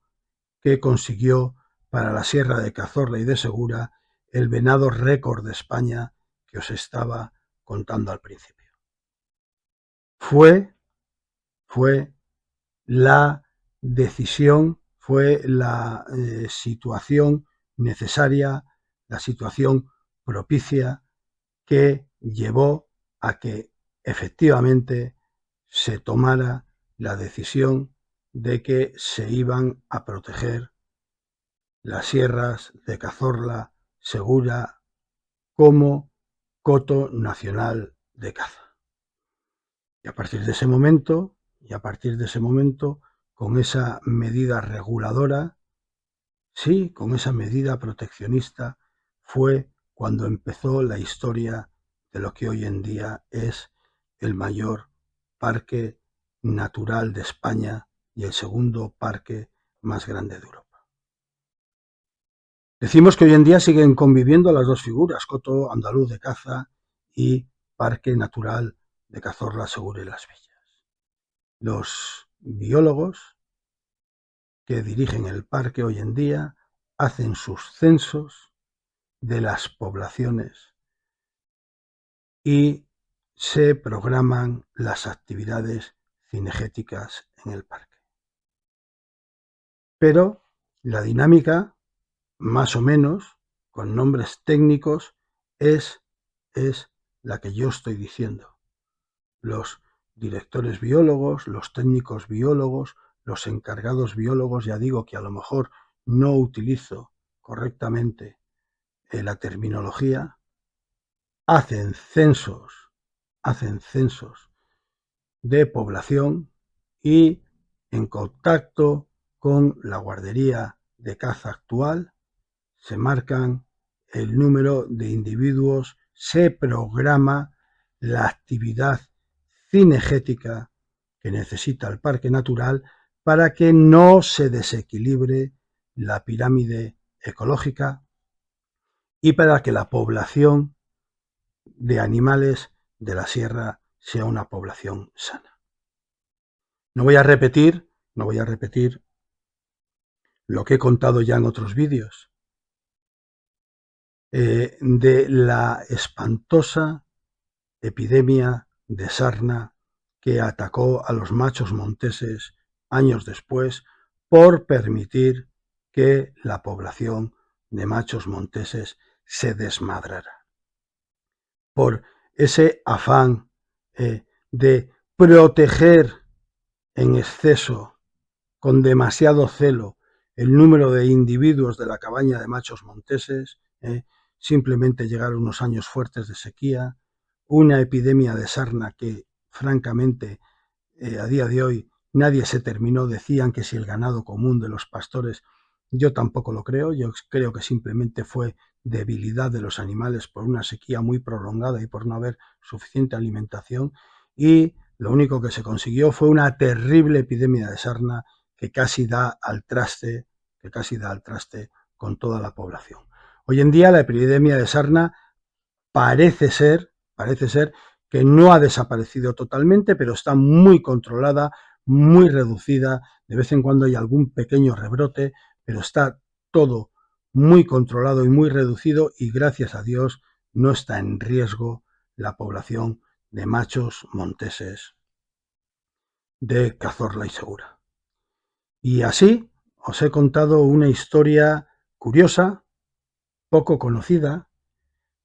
que consiguió para la Sierra de Cazorla y de Segura el venado récord de España que os estaba contando al principio. Fue la decisión, fue la situación necesaria, la situación propicia que llevó a que efectivamente se tomara la decisión de que se iban a proteger las sierras de Cazorla, Segura, como coto nacional de caza. Y a partir de ese momento, con esa medida reguladora, sí, con esa medida proteccionista, fue cuando empezó la historia de lo que hoy en día es el mayor parque natural de España y el segundo parque más grande de Europa. Decimos que hoy en día siguen conviviendo las dos figuras, coto andaluz de caza y parque natural de Cazorla, Segura y Las Villas. Los biólogos que dirigen el parque hoy en día hacen sus censos de las poblaciones y se programan las actividades cinegéticas en el parque. Pero la dinámica, más o menos, con nombres técnicos, es la que yo estoy diciendo. Los directores biólogos, los técnicos biólogos, los encargados biólogos, ya digo que a lo mejor no utilizo correctamente la terminología, hacen censos de población y en contacto con la guardería de caza actual se marcan el número de individuos, se programa la actividad cinegética que necesita el parque natural para que no se desequilibre la pirámide ecológica y para que la población de animales de la sierra sea una población sana. No voy a repetir lo que he contado ya en otros vídeos de la espantosa epidemia de sarna que atacó a los machos monteses años después por permitir que la población de machos monteses se desmadrara. Por ese afán de proteger en exceso, con demasiado celo, el número de individuos de la cabaña de machos monteses, simplemente llegaron unos años fuertes de sequía, una epidemia de sarna que, francamente, a día de hoy nadie se terminó. Decían que si el ganado común de los pastores, yo tampoco lo creo, yo creo que simplemente fue debilidad de los animales por una sequía muy prolongada y por no haber suficiente alimentación, y lo único que se consiguió fue una terrible epidemia de sarna que casi da al traste con toda la población. Hoy en día la epidemia de sarna parece ser que no ha desaparecido totalmente, pero está muy controlada, muy reducida. De vez en cuando hay algún pequeño rebrote, pero está todo muy controlado y muy reducido, y gracias a Dios no está en riesgo la población de machos monteses de Cazorla y Segura. Y así os he contado una historia curiosa, poco conocida,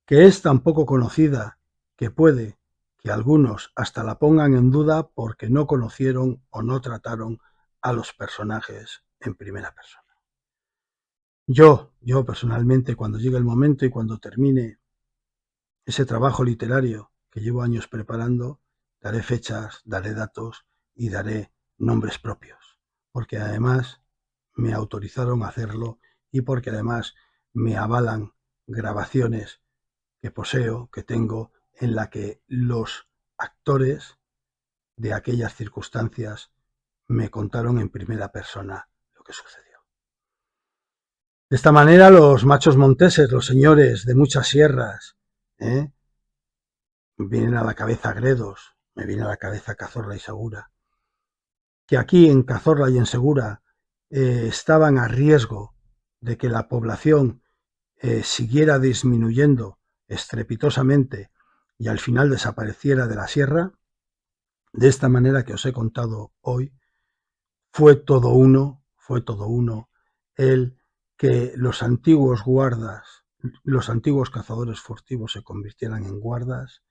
que es tan poco conocida que puede que algunos hasta la pongan en duda porque no conocieron o no trataron a los personajes en primera persona. Yo personalmente, cuando llegue el momento y cuando termine ese trabajo literario que llevo años preparando, daré fechas, daré datos y daré nombres propios, porque además me autorizaron a hacerlo y porque además me avalan grabaciones que poseo, que tengo, en la que los actores de aquellas circunstancias me contaron en primera persona lo que sucedió. De esta manera los machos monteses, los señores de muchas sierras, me vienen a la cabeza Gredos, me viene a la cabeza Cazorla y Segura, que aquí en Cazorla y en Segura estaban a riesgo de que la población siguiera disminuyendo estrepitosamente y al final desapareciera de la sierra. De esta manera que os he contado hoy, fue todo uno el que los antiguos guardas, los antiguos cazadores furtivos se convirtieran en guardas,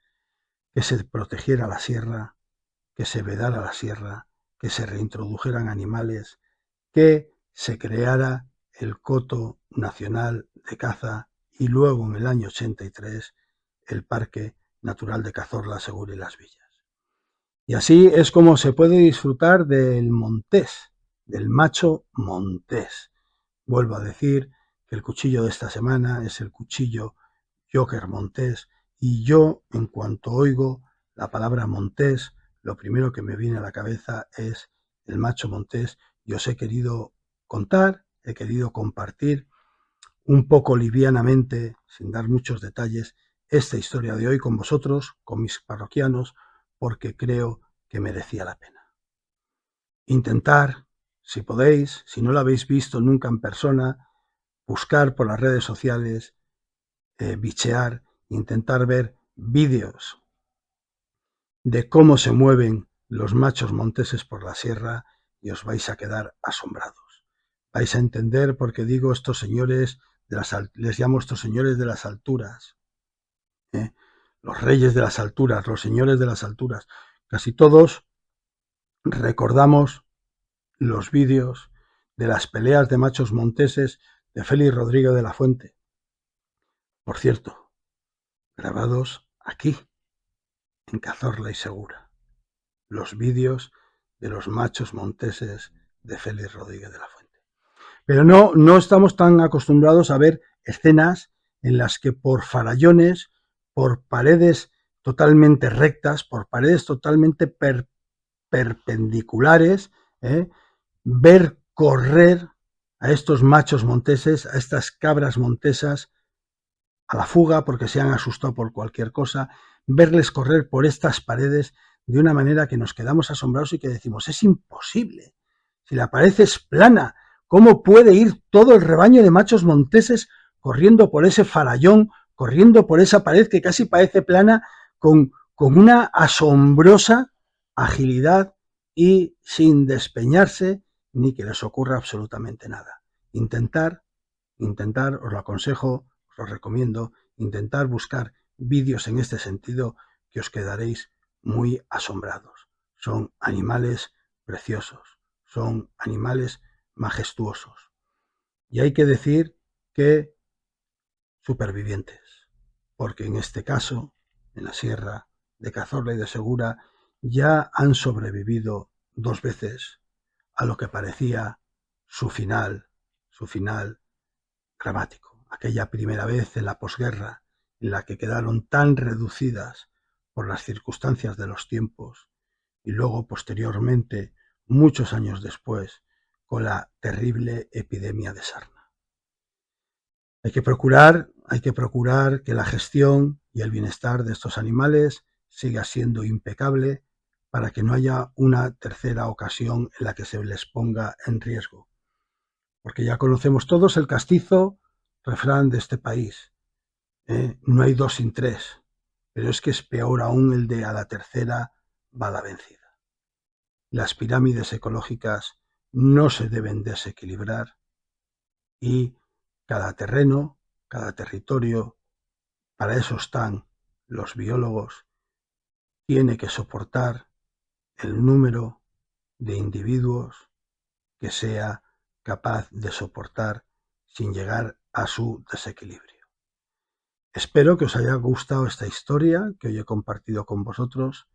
que se protegiera la sierra, que se vedara la sierra, que se reintrodujeran animales, que se creara el Coto Nacional de Caza y luego en el año 83 el Parque Natural de Cazorla, Segura y Las Villas. Y así es como se puede disfrutar del montés, del macho montés. Vuelvo a decir que el cuchillo de esta semana es el cuchillo Joker montés, y yo, en cuanto oigo la palabra montés, lo primero que me viene a la cabeza es el macho montés, y os he querido contar, he querido compartir un poco livianamente, sin dar muchos detalles, esta historia de hoy con vosotros, con mis parroquianos, porque creo que merecía la pena. Intentar, si podéis, si no lo habéis visto nunca en persona, buscar por las redes sociales, bichear, intentar ver vídeos de cómo se mueven los machos monteses por la sierra y os vais a quedar asombrados. Vais a entender por qué digo estos señores, les llamo estos señores de las alturas, los reyes de las alturas, los señores de las alturas. Casi todos recordamos los vídeos de las peleas de machos monteses de Félix Rodríguez de la Fuente. Por cierto, grabados aquí, en Cazorla y Segura. Los vídeos de los machos monteses de Félix Rodríguez de la Fuente. Pero no estamos tan acostumbrados a ver escenas en las que por farallones, por paredes totalmente rectas, por paredes totalmente perpendiculares, ver correr a estos machos monteses, a estas cabras montesas, a la fuga porque se han asustado por cualquier cosa, verles correr por estas paredes de una manera que nos quedamos asombrados y que decimos, es imposible. Si la pared es plana, ¿cómo puede ir todo el rebaño de machos monteses corriendo por ese farallón, corriendo por esa pared que casi parece plana, con una asombrosa agilidad y sin despeñarse ni que les ocurra absolutamente nada? Intentar, os lo aconsejo, os lo recomiendo, intentar buscar vídeos en este sentido que os quedaréis muy asombrados. Son animales preciosos, son animales majestuosos. Y hay que decir que supervivientes, porque en este caso, en la sierra de Cazorla y de Segura, ya han sobrevivido 2 veces a lo que parecía su final dramático. Aquella primera vez en la posguerra, en la que quedaron tan reducidas por las circunstancias de los tiempos, y luego posteriormente, muchos años después, con la terrible epidemia de sarna. Hay que procurar que la gestión y el bienestar de estos animales siga siendo impecable para que no haya una tercera ocasión en la que se les ponga en riesgo. Porque ya conocemos todos el castizo refrán de este país. No hay 2 sin 3, pero es que es peor aún el de a la tercera va la vencida. Las pirámides ecológicas no se deben desequilibrar y cada terreno, cada territorio, para eso están los biólogos, tiene que soportar el número de individuos que sea capaz de soportar sin llegar a su desequilibrio. Espero que os haya gustado esta historia que hoy he compartido con vosotros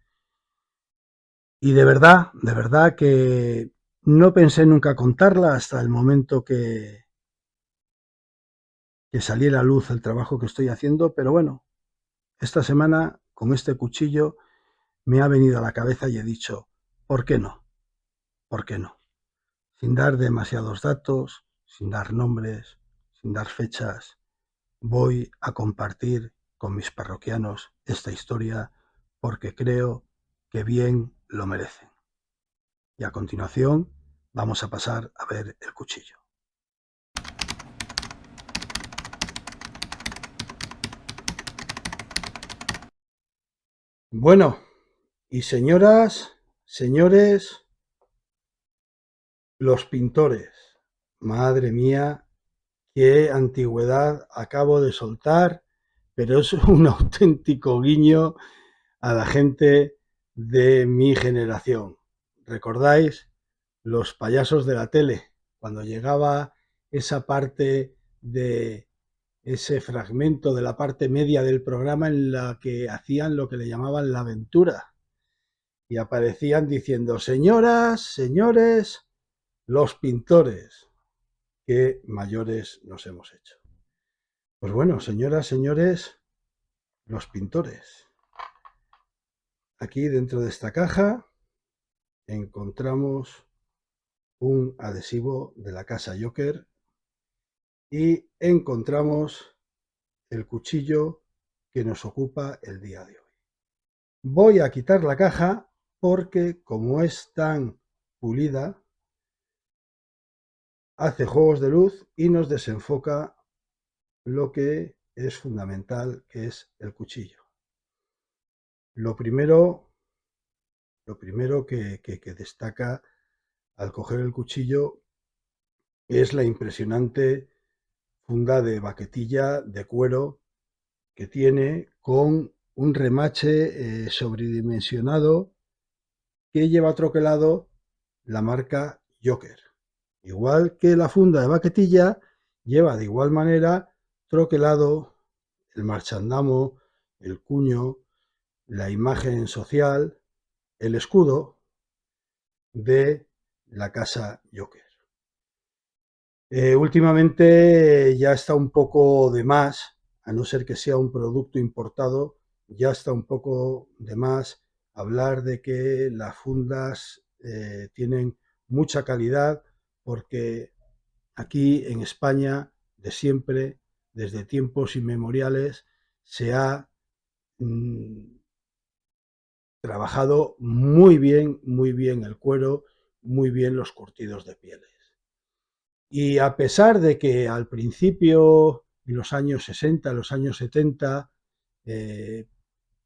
y de verdad que no pensé nunca contarla hasta el momento que saliera a luz el trabajo que estoy haciendo, pero bueno, esta semana con este cuchillo me ha venido a la cabeza y he dicho, ¿por qué no? ¿Por qué no? Sin dar demasiados datos, sin dar nombres, sin dar fechas, voy a compartir con mis parroquianos esta historia porque creo que bien lo merecen. Y a continuación vamos a pasar a ver el cuchillo. Bueno, y señoras, señores, los pintores. Madre mía, qué antigüedad acabo de soltar, pero es un auténtico guiño a la gente de mi generación. ¿Recordáis los payasos de la tele? Cuando llegaba esa parte de ese fragmento de la parte media del programa en la que hacían lo que le llamaban la aventura y aparecían diciendo, señoras, señores, los pintores. Qué mayores nos hemos hecho. Pues bueno, señoras, señores, los pintores. Aquí dentro de esta caja encontramos un adhesivo de la casa Joker y encontramos el cuchillo que nos ocupa el día de hoy. Voy a quitar la caja porque como es tan pulida, hace juegos de luz y nos desenfoca lo que es fundamental, que es el cuchillo. Lo primero que destaca al coger el cuchillo es la impresionante funda de baquetilla de cuero que tiene con un remache sobredimensionado que lleva troquelado la marca Joker. Igual que la funda de baquetilla, lleva de igual manera troquelado el marchandamo el cuño, la imagen social, el escudo de la casa Joker. Últimamente ya está un poco de más, a no ser que sea un producto importado, ya está un poco de más hablar de que las fundas tienen mucha calidad, porque aquí en España, de siempre, desde tiempos inmemoriales, se ha trabajado muy bien el cuero, muy bien los curtidos de pieles. Y a pesar de que al principio, en los años 60, los años 70,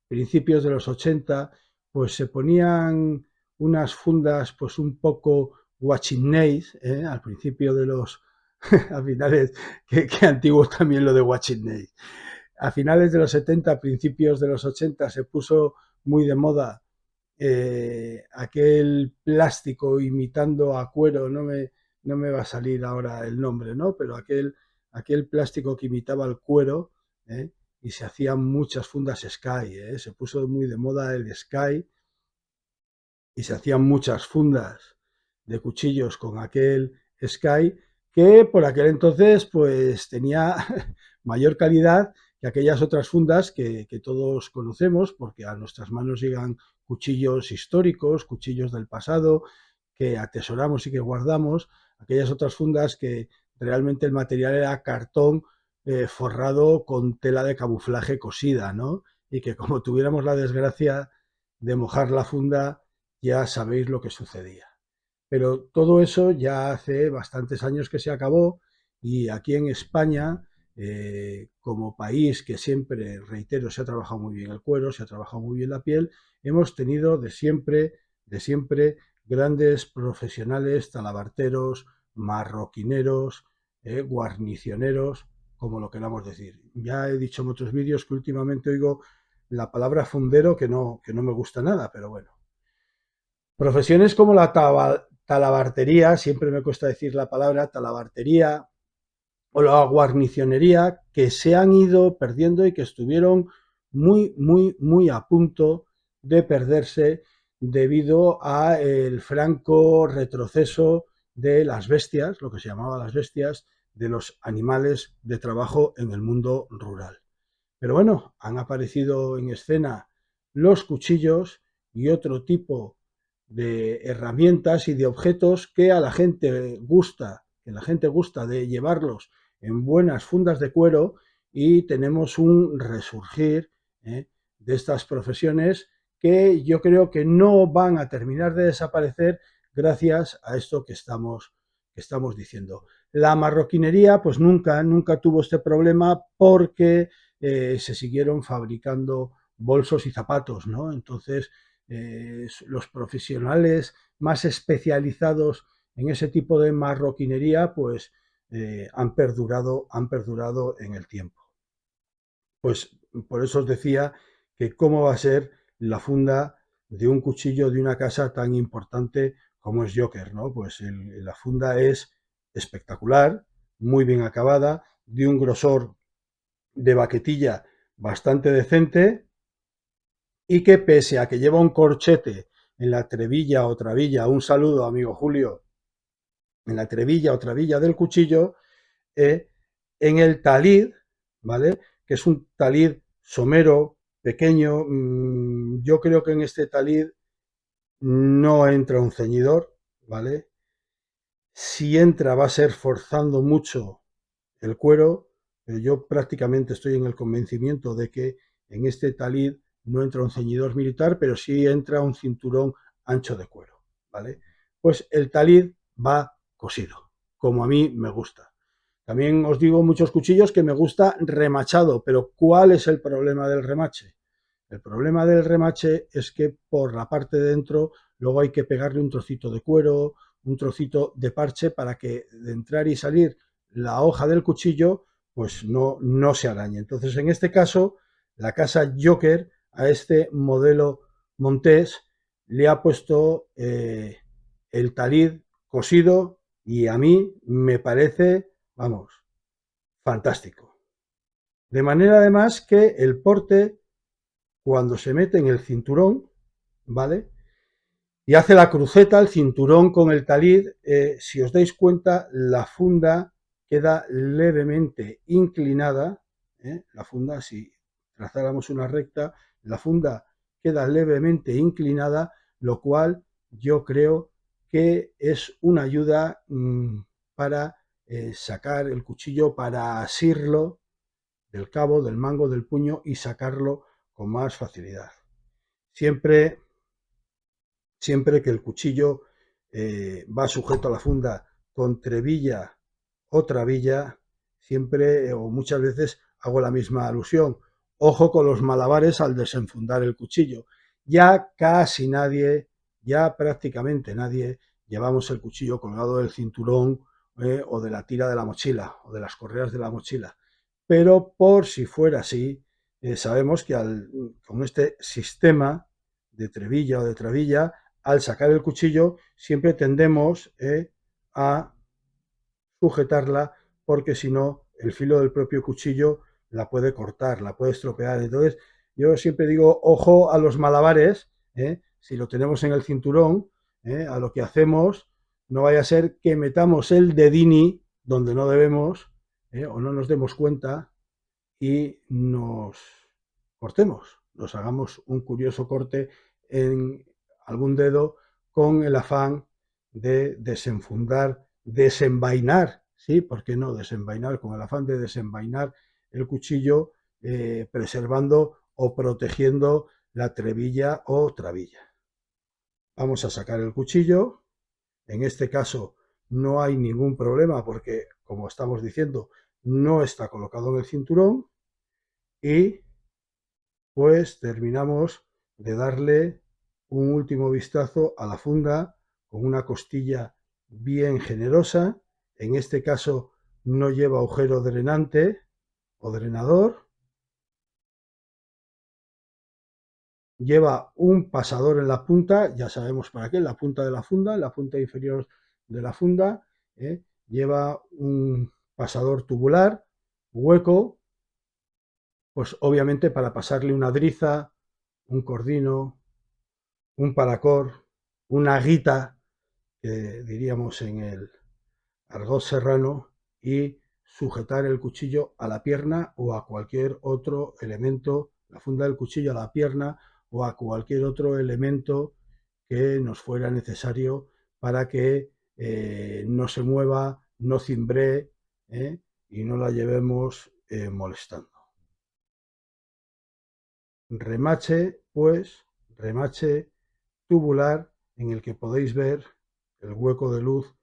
principios de los 80, pues se ponían unas fundas pues un poco guachineis, al principio de los, a finales, que antiguo también lo de guachineis. A finales de los 70, principios de los 80 se puso muy de moda aquel plástico imitando a cuero, no me va a salir ahora el nombre, ¿no? Pero aquel plástico que imitaba el cuero, y se hacían muchas fundas Sky, se puso muy de moda el Sky y se hacían muchas fundas de cuchillos con aquel Sky que por aquel entonces pues tenía mayor calidad que aquellas otras fundas que todos conocemos, porque a nuestras manos llegan cuchillos históricos, cuchillos del pasado, que atesoramos y que guardamos, aquellas otras fundas que realmente el material era cartón forrado con tela de camuflaje cosida, ¿no? Y que como tuviéramos la desgracia de mojar la funda, ya sabéis lo que sucedía. Pero todo eso ya hace bastantes años que se acabó, y aquí en España, como país que siempre, reitero, se ha trabajado muy bien el cuero, se ha trabajado muy bien la piel, hemos tenido de siempre grandes profesionales, talabarteros, marroquineros, guarnicioneros, como lo queramos decir. Ya he dicho en otros vídeos que últimamente oigo la palabra fundero que no me gusta nada, pero bueno. Profesiones como la talabartería, siempre me cuesta decir la palabra, talabartería, o la guarnicionería, que se han ido perdiendo y que estuvieron muy a punto de perderse debido a el franco retroceso de las bestias, lo que se llamaba las bestias, de los animales de trabajo en el mundo rural. Pero bueno, han aparecido en escena los cuchillos y otro tipo de herramientas y de objetos que a la gente gusta, de llevarlos en buenas fundas de cuero, y tenemos un resurgir de estas profesiones que yo creo que no van a terminar de desaparecer gracias a esto que estamos diciendo. La marroquinería pues nunca tuvo este problema porque se siguieron fabricando bolsos y zapatos, ¿no? Entonces, los profesionales más especializados en ese tipo de marroquinería, pues han perdurado en el tiempo. Pues por eso os decía que cómo va a ser la funda de un cuchillo de una casa tan importante como es Joker, ¿no? Pues la funda es espectacular, muy bien acabada, de un grosor de baquetilla bastante decente, y que pese a que lleva un corchete en la trebilla o trabilla, un saludo amigo Julio, en la trebilla o trabilla del cuchillo, en el talid, ¿vale? Que es un talid somero, pequeño, yo creo que en este talid no entra un ceñidor, ¿vale? Si entra va a ser forzando mucho el cuero, pero yo prácticamente estoy en el convencimiento de que en este talid no entra un ceñidor militar, pero sí entra un cinturón ancho de cuero, ¿vale? Pues el talid va cosido, como a mí me gusta. También os digo muchos cuchillos que me gusta remachado, pero ¿cuál es el problema del remache? El problema del remache es que por la parte de dentro luego hay que pegarle un trocito de cuero, un trocito de parche para que de entrar y salir la hoja del cuchillo pues no se arañe. Entonces, en este caso, la casa Joker a este modelo Montés le ha puesto el talid cosido, y a mí me parece, vamos, fantástico. De manera además que el porte cuando se mete en el cinturón, ¿vale? Y hace la cruceta, el cinturón con el talid, si os dais cuenta, la funda queda levemente inclinada, la funda, si trazáramos una recta, la funda queda levemente inclinada, lo cual yo creo que es una ayuda para sacar el cuchillo, para asirlo del cabo, del mango, del puño y sacarlo con más facilidad. Siempre que el cuchillo va sujeto a la funda con trebilla o trabilla, siempre o muchas veces hago la misma alusión. Ojo con los malabares al desenfundar el cuchillo. Ya casi nadie, ya prácticamente nadie, llevamos el cuchillo colgado del cinturón o de la tira de la mochila o de las correas de la mochila. Pero por si fuera así, sabemos que con este sistema de trebilla o de trabilla, al sacar el cuchillo siempre tendemos a sujetarla porque si no el filo del propio cuchillo la puede cortar, la puede estropear. Entonces yo siempre digo ojo a los malabares, si lo tenemos en el cinturón, a lo que hacemos, no vaya a ser que metamos el dedini donde no debemos o no nos demos cuenta y nos cortemos, nos hagamos un curioso corte en algún dedo con el afán de desenfundar, desenvainar, ¿sí? ¿Por qué no? Desenvainar, con el afán de desenvainar el cuchillo, preservando o protegiendo la trebilla o trabilla. Vamos a sacar el cuchillo. En este caso no hay ningún problema porque, como estamos diciendo, no está colocado en el cinturón y pues terminamos de darle un último vistazo a la funda con una costilla bien generosa. En este caso no lleva agujero drenante o drenador. Lleva un pasador en la punta, ya sabemos para qué, la punta de la funda, en la punta inferior de la funda. Lleva un pasador tubular, hueco, pues obviamente para pasarle una driza, un cordino, un paracor, una guita, que diríamos en el argot serrano, y sujetar el cuchillo a la pierna o a cualquier otro elemento, la funda del cuchillo a la pierna o a cualquier otro elemento que nos fuera necesario para que no se mueva, no cimbree y no la llevemos molestando. Remache, pues, remache tubular en el que podéis ver el hueco de luz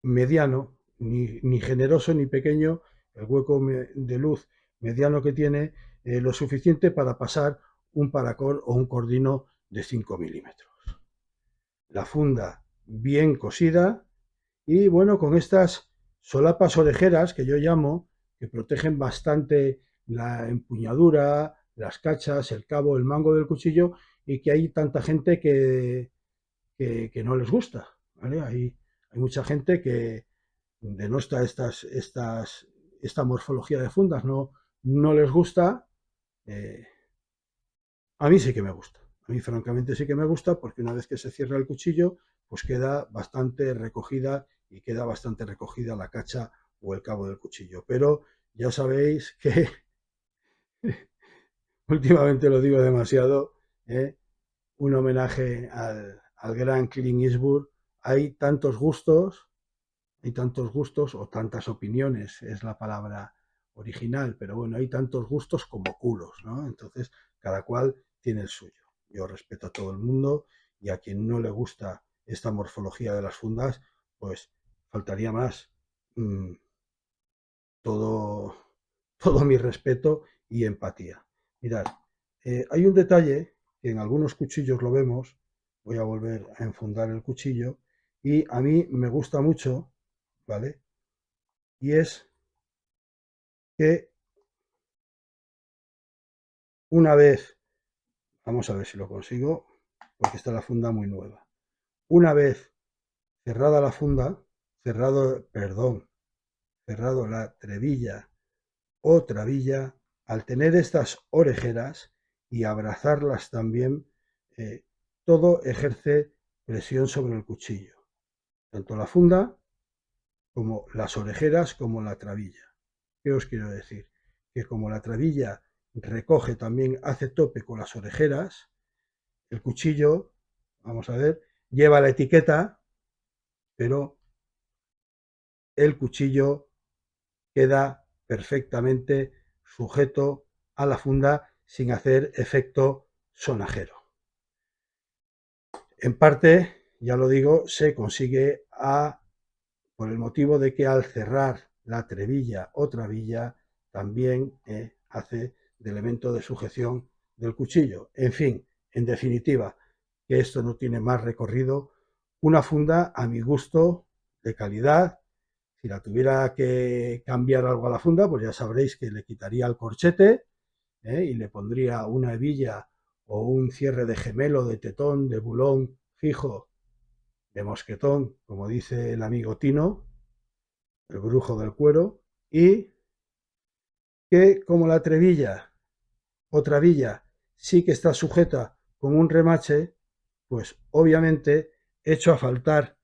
mediano, ni generoso ni pequeño, el hueco de luz mediano que tiene, lo suficiente para pasar un paracor o un cordino de 5 milímetros. La funda bien cosida y bueno, con estas solapas orejeras que yo llamo, que protegen bastante la empuñadura, las cachas, el cabo, el mango del cuchillo, y que hay tanta gente que no les gusta, ¿vale? Hay mucha gente que denosta esta morfología de fundas, no les gusta. A mí sí que me gusta. A mí francamente sí que me gusta porque una vez que se cierra el cuchillo, pues queda bastante recogida y queda bastante recogida la cacha o el cabo del cuchillo. Pero ya sabéis que últimamente lo digo demasiado, un homenaje al gran Clint Eastwood. Hay tantos gustos o tantas opiniones, es la palabra original, pero bueno, hay tantos gustos como culos, ¿no? Entonces, cada cual tiene el suyo. Yo respeto a todo el mundo y a quien no le gusta esta morfología de las fundas, pues faltaría más. Todo, todo mi respeto y empatía. Mirad, hay un detalle que en algunos cuchillos lo vemos. Voy a volver a enfundar el cuchillo y a mí me gusta mucho, ¿vale? Y es que una vez, vamos a ver si lo consigo, porque está la funda muy nueva. Una vez cerrada la funda, cerrado la trebilla o trabilla, al tener estas orejeras y abrazarlas también, todo ejerce presión sobre el cuchillo, tanto la funda como las orejeras como la trabilla. ¿Qué os quiero decir? Que como la trabilla recoge también, hace tope con las orejeras, el cuchillo, vamos a ver, lleva la etiqueta, pero el cuchillo queda perfectamente sujeto a la funda sin hacer efecto sonajero. En parte, ya lo digo, se consigue por el motivo de que al cerrar la trebilla o trabilla también hace de elemento de sujeción del cuchillo. En fin, en definitiva, que esto no tiene más recorrido, una funda a mi gusto de calidad. Si la tuviera que cambiar algo a la funda, pues ya sabréis que le quitaría el corchete y le pondría una hebilla o un cierre de gemelo, de tetón, de bulón fijo, de mosquetón, como dice el amigo Tino, el brujo del cuero, y que como la trebilla o trabilla sí que está sujeta con un remache, pues obviamente hecho a faltar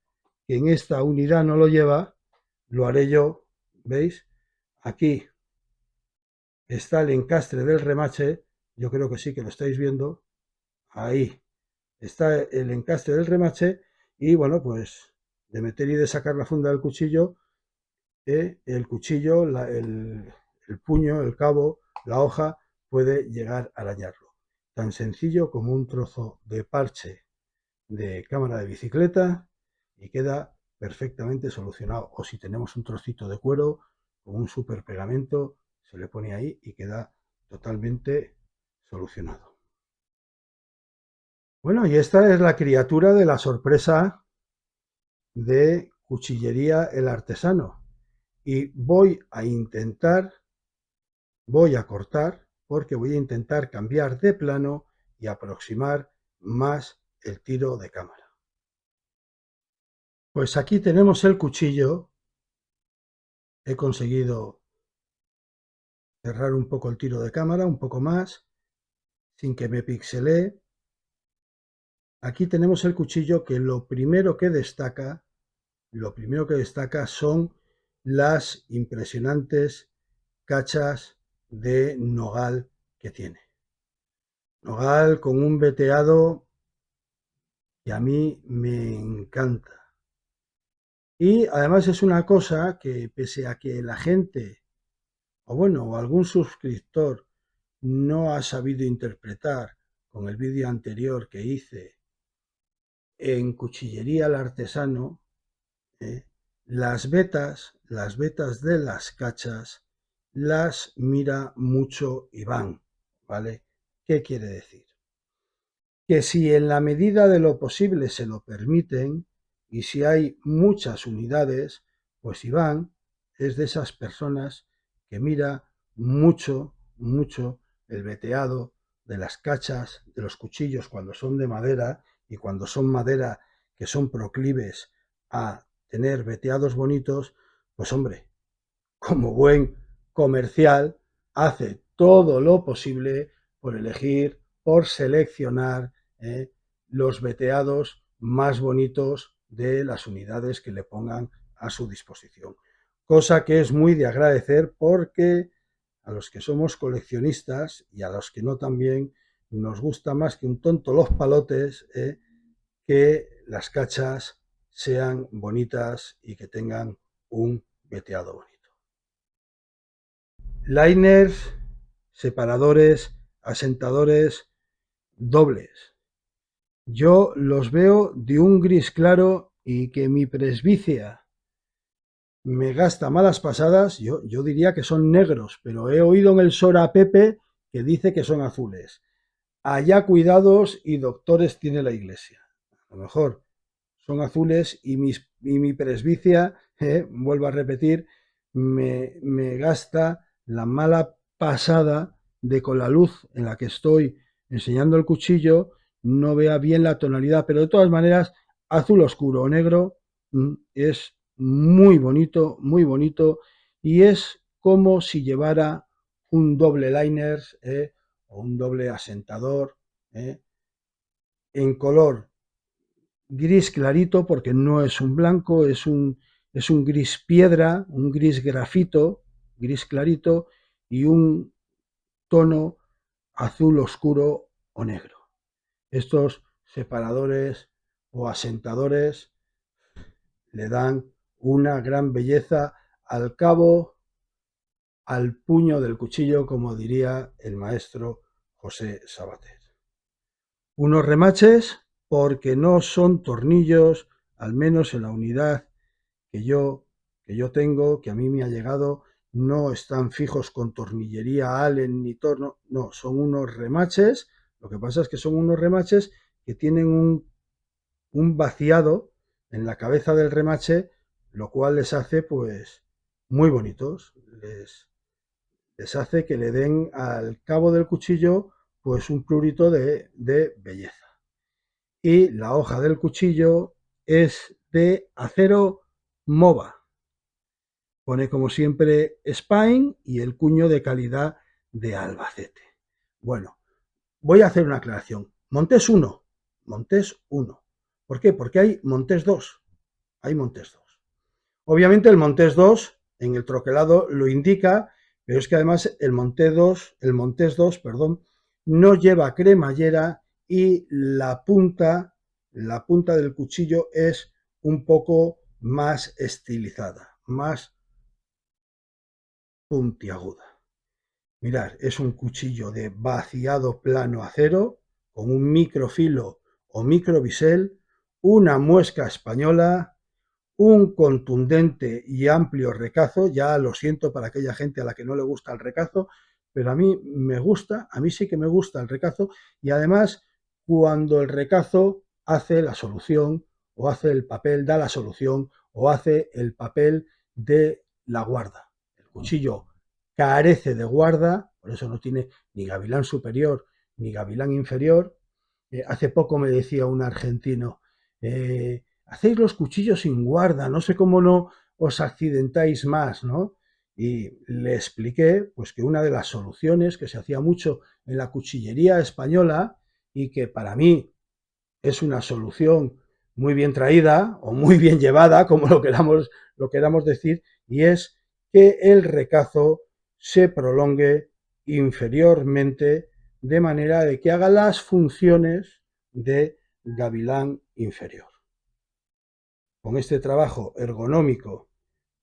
que en esta unidad no lo lleva, lo haré yo, ¿veis? Aquí está el encastre del remache, yo creo que sí que lo estáis viendo, ahí está el encastre del remache y bueno, pues de meter y de sacar la funda del cuchillo, el cuchillo, el puño, el cabo, la hoja puede llegar a dañarlo. Tan sencillo como un trozo de parche de cámara de bicicleta y queda perfectamente solucionado. O si tenemos un trocito de cuero con un super pegamento, se le pone ahí y queda totalmente solucionado. Bueno, y esta es la criatura de la sorpresa de Cuchillería El Artesano. Y voy a cortar, porque voy a intentar cambiar de plano y aproximar más el tiro de cámara. Pues aquí tenemos el cuchillo. He conseguido cerrar un poco el tiro de cámara, un poco más, sin que me pixelee. Aquí tenemos el cuchillo que lo primero que destaca son las impresionantes cachas de nogal que tiene. Nogal con un veteado que a mí me encanta. Y además es una cosa que pese a que la gente, o algún suscriptor no ha sabido interpretar con el vídeo anterior que hice en Cuchillería al Artesano, las vetas de las cachas las mira mucho Iván, ¿vale? ¿Qué quiere decir? Que si en la medida de lo posible se lo permiten y si hay muchas unidades, pues Iván es de esas personas que mira mucho el veteado de las cachas, de los cuchillos cuando son de madera y cuando son madera que son proclives a tener veteados bonitos, pues hombre, como buen comercial, hace todo lo posible por elegir, por seleccionar los veteados más bonitos de las unidades que le pongan a su disposición. Cosa que es muy de agradecer porque a los que somos coleccionistas y a los que no también nos gusta más que un tonto los palotes, que las cachas sean bonitas y que tengan un veteado bonito. Liners, separadores, asentadores dobles. Yo los veo de un gris claro y que mi presbicia me gasta malas pasadas. Yo diría que son negros, pero he oído en el Sora Pepe que dice que son azules. Allá cuidados y doctores tiene la iglesia. A lo mejor son azules y mi presbicia, vuelvo a repetir, me gasta la mala pasada de con la luz en la que estoy enseñando el cuchillo no vea bien la tonalidad, pero de todas maneras azul oscuro o negro es muy bonito y es como si llevara un doble liner o un doble asentador, en color gris clarito, porque no es un blanco, es un gris piedra, un gris grafito, gris clarito, y un tono azul oscuro o negro. Estos separadores o asentadores le dan una gran belleza al cabo, al puño del cuchillo, como diría el maestro José Sabater. Unos remaches porque no son tornillos, al menos en la unidad que yo tengo, que a mí me ha llegado, no están fijos con tornillería Allen ni torno, no, son unos remaches. Lo que pasa es que son unos remaches que tienen un vaciado en la cabeza del remache, lo cual les hace pues muy bonitos, les hace que le den al cabo del cuchillo pues un prurito de belleza. Y la hoja del cuchillo es de acero MOVA. Pone como siempre Spine y el cuño de calidad de Albacete. Bueno, voy a hacer una aclaración. Montés 1. Montés 1. ¿Por qué? Porque hay Montés 2. Hay Montés 2. Obviamente el Montés 2 en el troquelado lo indica, pero es que además el Montés 2, no lleva cremallera y la punta del cuchillo es un poco más estilizada, más puntiaguda. Mirad, es un cuchillo de vaciado plano acero con un microfilo o microbisel, una muesca española, un contundente y amplio recazo. Ya lo siento para aquella gente a la que no le gusta el recazo, pero a mí me gusta, a mí sí que me gusta el recazo, y además cuando el recazo hace la solución o hace el papel, da la solución o hace el papel de la guarda. El cuchillo carece de guarda, por eso no tiene ni gavilán superior ni gavilán inferior. Hace poco me decía un argentino, hacéis los cuchillos sin guarda, no sé cómo no os accidentáis más, ¿no? Y le expliqué pues que una de las soluciones que se hacía mucho en la cuchillería española y que para mí es una solución muy bien traída o muy bien llevada, como lo queramos decir, y es que el recazo se prolongue inferiormente de manera de que haga las funciones de gavilán inferior. Con este trabajo ergonómico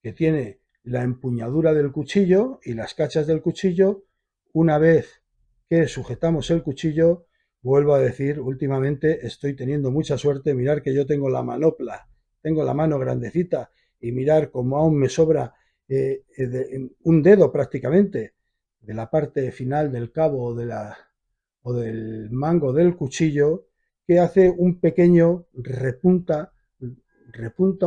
que tiene la empuñadura del cuchillo y las cachas del cuchillo, una vez que sujetamos el cuchillo, vuelvo a decir, últimamente estoy teniendo mucha suerte. Mirar que yo tengo la manopla, tengo la mano grandecita, y mirar cómo aún me sobra un dedo prácticamente de la parte final del cabo o del mango del cuchillo, que hace un pequeño repunta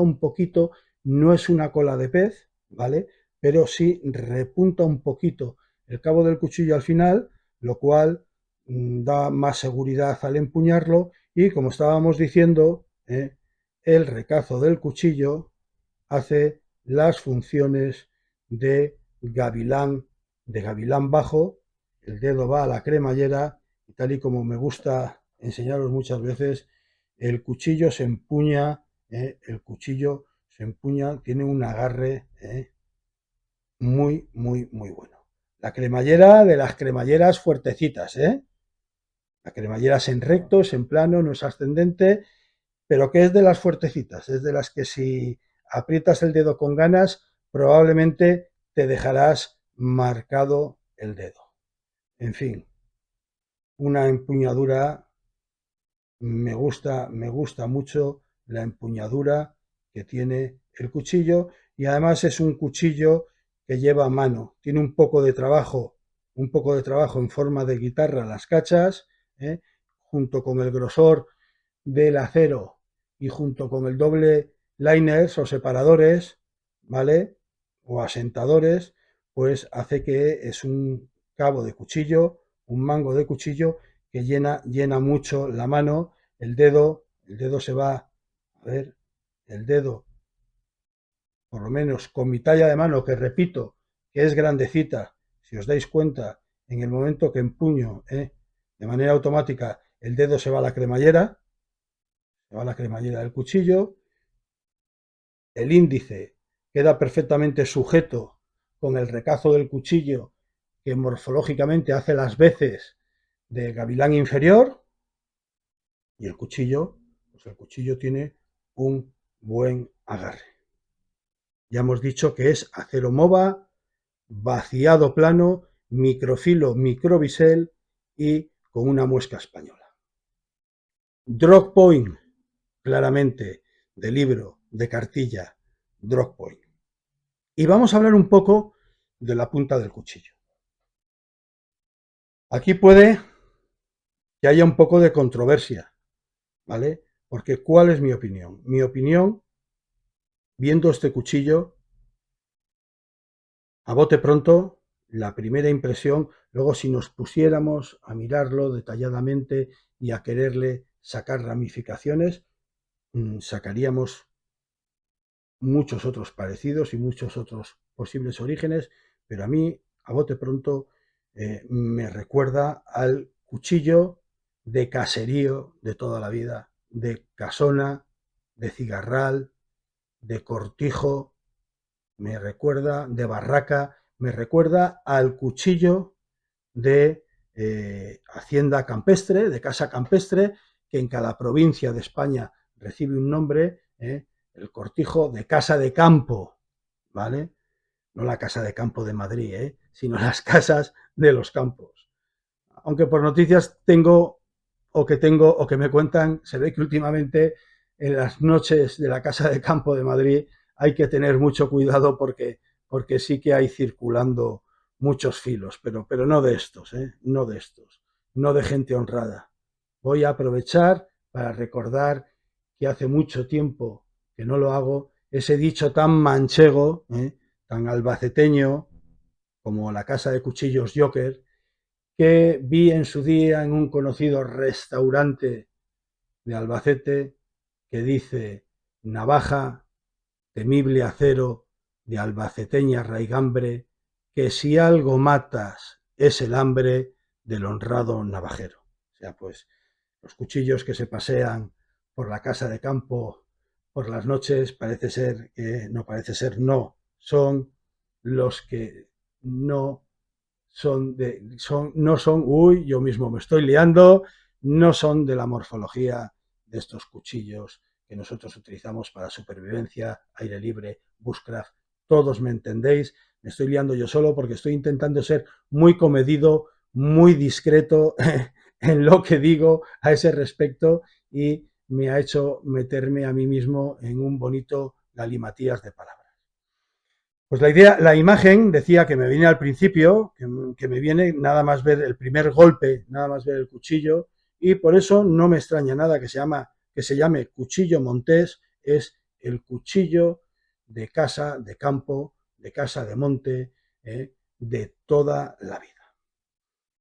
un poquito. No es una cola de pez, ¿vale? Pero sí repunta un poquito el cabo del cuchillo al final, lo cual da más seguridad al empuñarlo. Y como estábamos diciendo, el recazo del cuchillo hace las funciones de gavilán bajo. El dedo va a la cremallera y, tal y como me gusta enseñaros muchas veces, el cuchillo se empuña, tiene un agarre muy, muy, muy bueno. La cremallera, de las cremalleras fuertecitas, la cremallera es en recto, es en plano, no es ascendente, pero que es de las fuertecitas, es de las que si aprietas el dedo con ganas, probablemente te dejarás marcado el dedo. En fin, una empuñadura, me gusta mucho la empuñadura que tiene el cuchillo, y además es un cuchillo que lleva mano, tiene un poco de trabajo en forma de guitarra las cachas, junto con el grosor del acero y junto con el doble liners o separadores, ¿vale? O asentadores, pues hace que es un cabo de cuchillo, un mango de cuchillo que llena mucho la mano. El dedo se va, a ver, el dedo, por lo menos con mi talla de mano, que repito, que es grandecita, si os dais cuenta, en el momento que empuño de manera automática, el dedo se va a la cremallera, del cuchillo, el índice queda perfectamente sujeto con el recazo del cuchillo que morfológicamente hace las veces de gavilán inferior, y el cuchillo, pues el cuchillo tiene un buen agarre. Ya hemos dicho que es acero MOVA, vaciado plano, microfilo microbisel y con una muesca española. Drop point, claramente, de libro, de cartilla, drop point. Y vamos a hablar un poco de la punta del cuchillo. Aquí puede que haya un poco de controversia, ¿vale? Porque ¿cuál es mi opinión? Mi opinión, viendo este cuchillo, a bote pronto, la primera impresión, luego si nos pusiéramos a mirarlo detalladamente y a quererle sacar ramificaciones, sacaríamos muchos otros parecidos y muchos otros posibles orígenes, pero a mí, a bote pronto, me recuerda al cuchillo de caserío de toda la vida, de casona, de cigarral, de cortijo, me recuerda de barraca, me recuerda al cuchillo de hacienda campestre, de casa campestre, que en cada provincia de España recibe un nombre, el cortijo de casa de campo, ¿vale? No la casa de campo de Madrid, sino las casas de los campos. Aunque por noticias tengo o que me cuentan, se ve que últimamente en las noches de la casa de campo de Madrid hay que tener mucho cuidado porque sí que hay circulando muchos filos, pero no de estos, no de estos, no de gente honrada. Voy a aprovechar para recordar que hace mucho tiempo que no lo hago, ese dicho tan manchego, tan albaceteño, como la casa de cuchillos Joker, que vi en su día en un conocido restaurante de Albacete, que dice: navaja, temible acero, de albaceteña raigambre, que si algo matas es el hambre del honrado navajero. O sea, pues los cuchillos que se pasean por la casa de campo por las noches parece ser que no, son los que no son, uy, yo mismo me estoy liando, no son de la morfología de estos cuchillos que nosotros utilizamos para supervivencia, aire libre, bushcraft. Todos me entendéis, me estoy liando yo solo porque estoy intentando ser muy comedido, muy discreto en lo que digo a ese respecto, y me ha hecho meterme a mí mismo en un bonito galimatías de palabras. Pues la imagen, decía, que me viene al principio, que me viene nada más ver el primer golpe, nada más ver el cuchillo, y por eso no me extraña nada que se llame cuchillo montés, es el cuchillo de casa de campo, de casa de monte, de toda la vida.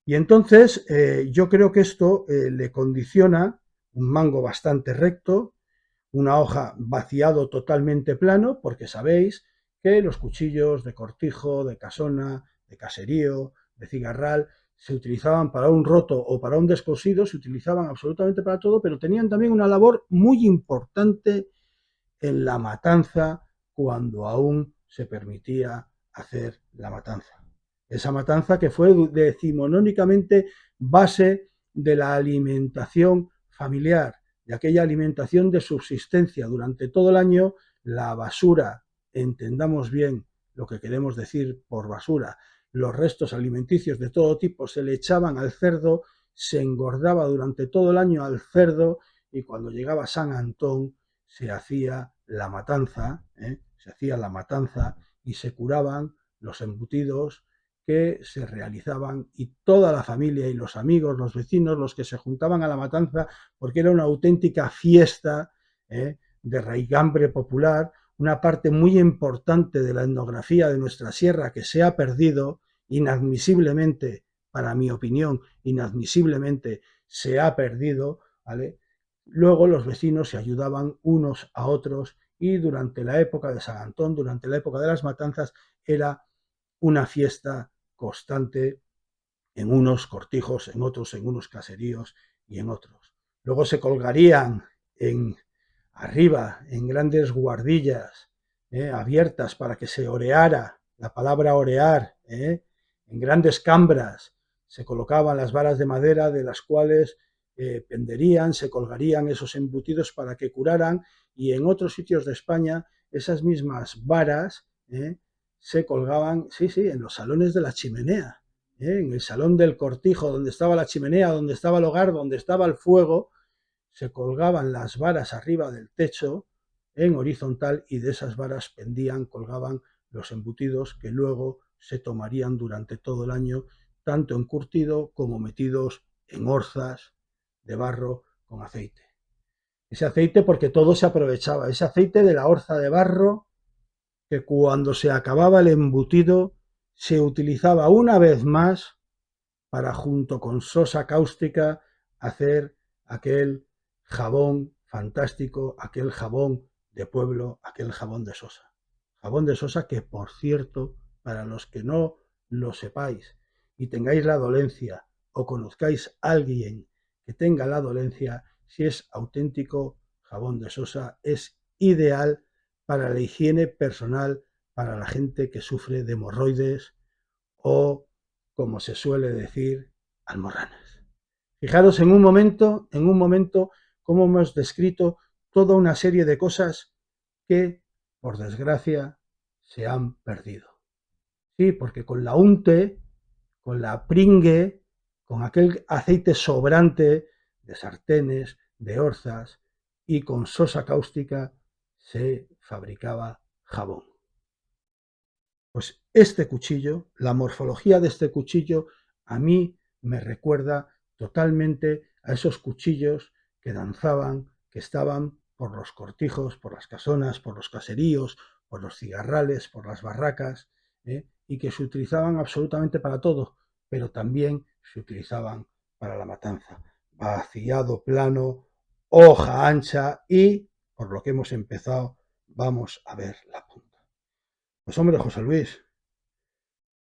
Y entonces yo creo que esto le condiciona un mango bastante recto, una hoja vaciado totalmente plano, porque sabéis que los cuchillos de cortijo, de casona, de caserío, de cigarral, se utilizaban para un roto o para un descosido, se utilizaban absolutamente para todo, pero tenían también una labor muy importante en la matanza, cuando aún se permitía hacer la matanza. Esa matanza que fue decimonónicamente base de la alimentación familiar, de aquella alimentación de subsistencia durante todo el año. La basura, entendamos bien lo que queremos decir por basura, los restos alimenticios de todo tipo se le echaban al cerdo, se engordaba durante todo el año al cerdo, y cuando llegaba San Antón se hacía la matanza, y se curaban los embutidos que se realizaban, y toda la familia y los amigos, los vecinos, los que se juntaban a la matanza, porque era una auténtica fiesta de raigambre popular, una parte muy importante de la etnografía de nuestra sierra que se ha perdido inadmisiblemente, para mi opinión, inadmisiblemente se ha perdido, ¿vale? Luego los vecinos se ayudaban unos a otros, y durante la época de San Antón, durante la época de las matanzas, era una fiesta constante en unos cortijos, en otros en unos caseríos y en otros. Luego se colgarían arriba en grandes guardillas abiertas para que se oreara, la palabra orear, en grandes cambras se colocaban las varas de madera de las cuales penderían, se colgarían esos embutidos para que curaran, y en otros sitios de España esas mismas varas se colgaban, sí, en los salones de la chimenea, en el salón del cortijo, donde estaba la chimenea, donde estaba el hogar, donde estaba el fuego, se colgaban las varas arriba del techo en horizontal, y de esas varas pendían, colgaban los embutidos que luego se tomarían durante todo el año, tanto encurtido como metidos en orzas de barro con aceite. Ese aceite, porque todo se aprovechaba, ese aceite de la orza de barro, que cuando se acababa el embutido se utilizaba una vez más para, junto con sosa cáustica, hacer aquel jabón fantástico, aquel jabón de pueblo, aquel jabón de sosa. Jabón de sosa que, por cierto, para los que no lo sepáis y tengáis la dolencia o conozcáis a alguien que tenga la dolencia, si es auténtico jabón de sosa, es ideal para la higiene personal, para la gente que sufre de hemorroides o, como se suele decir, almorranas. Fijaros en un momento, cómo hemos descrito toda una serie de cosas que, por desgracia, se han perdido. Sí, porque con la unte, con la pringue, con aquel aceite sobrante de sartenes, de orzas y con sosa cáustica, se fabricaba jabón. Pues este cuchillo, la morfología de este cuchillo, a mí me recuerda totalmente a esos cuchillos que danzaban, que estaban por los cortijos, por las casonas, por los caseríos, por los cigarrales, por las barracas, y que se utilizaban absolutamente para todo, pero también se utilizaban para la matanza. Vaciado plano, hoja ancha y, por lo que hemos empezado, vamos a ver la punta. Pues hombre, José Luis,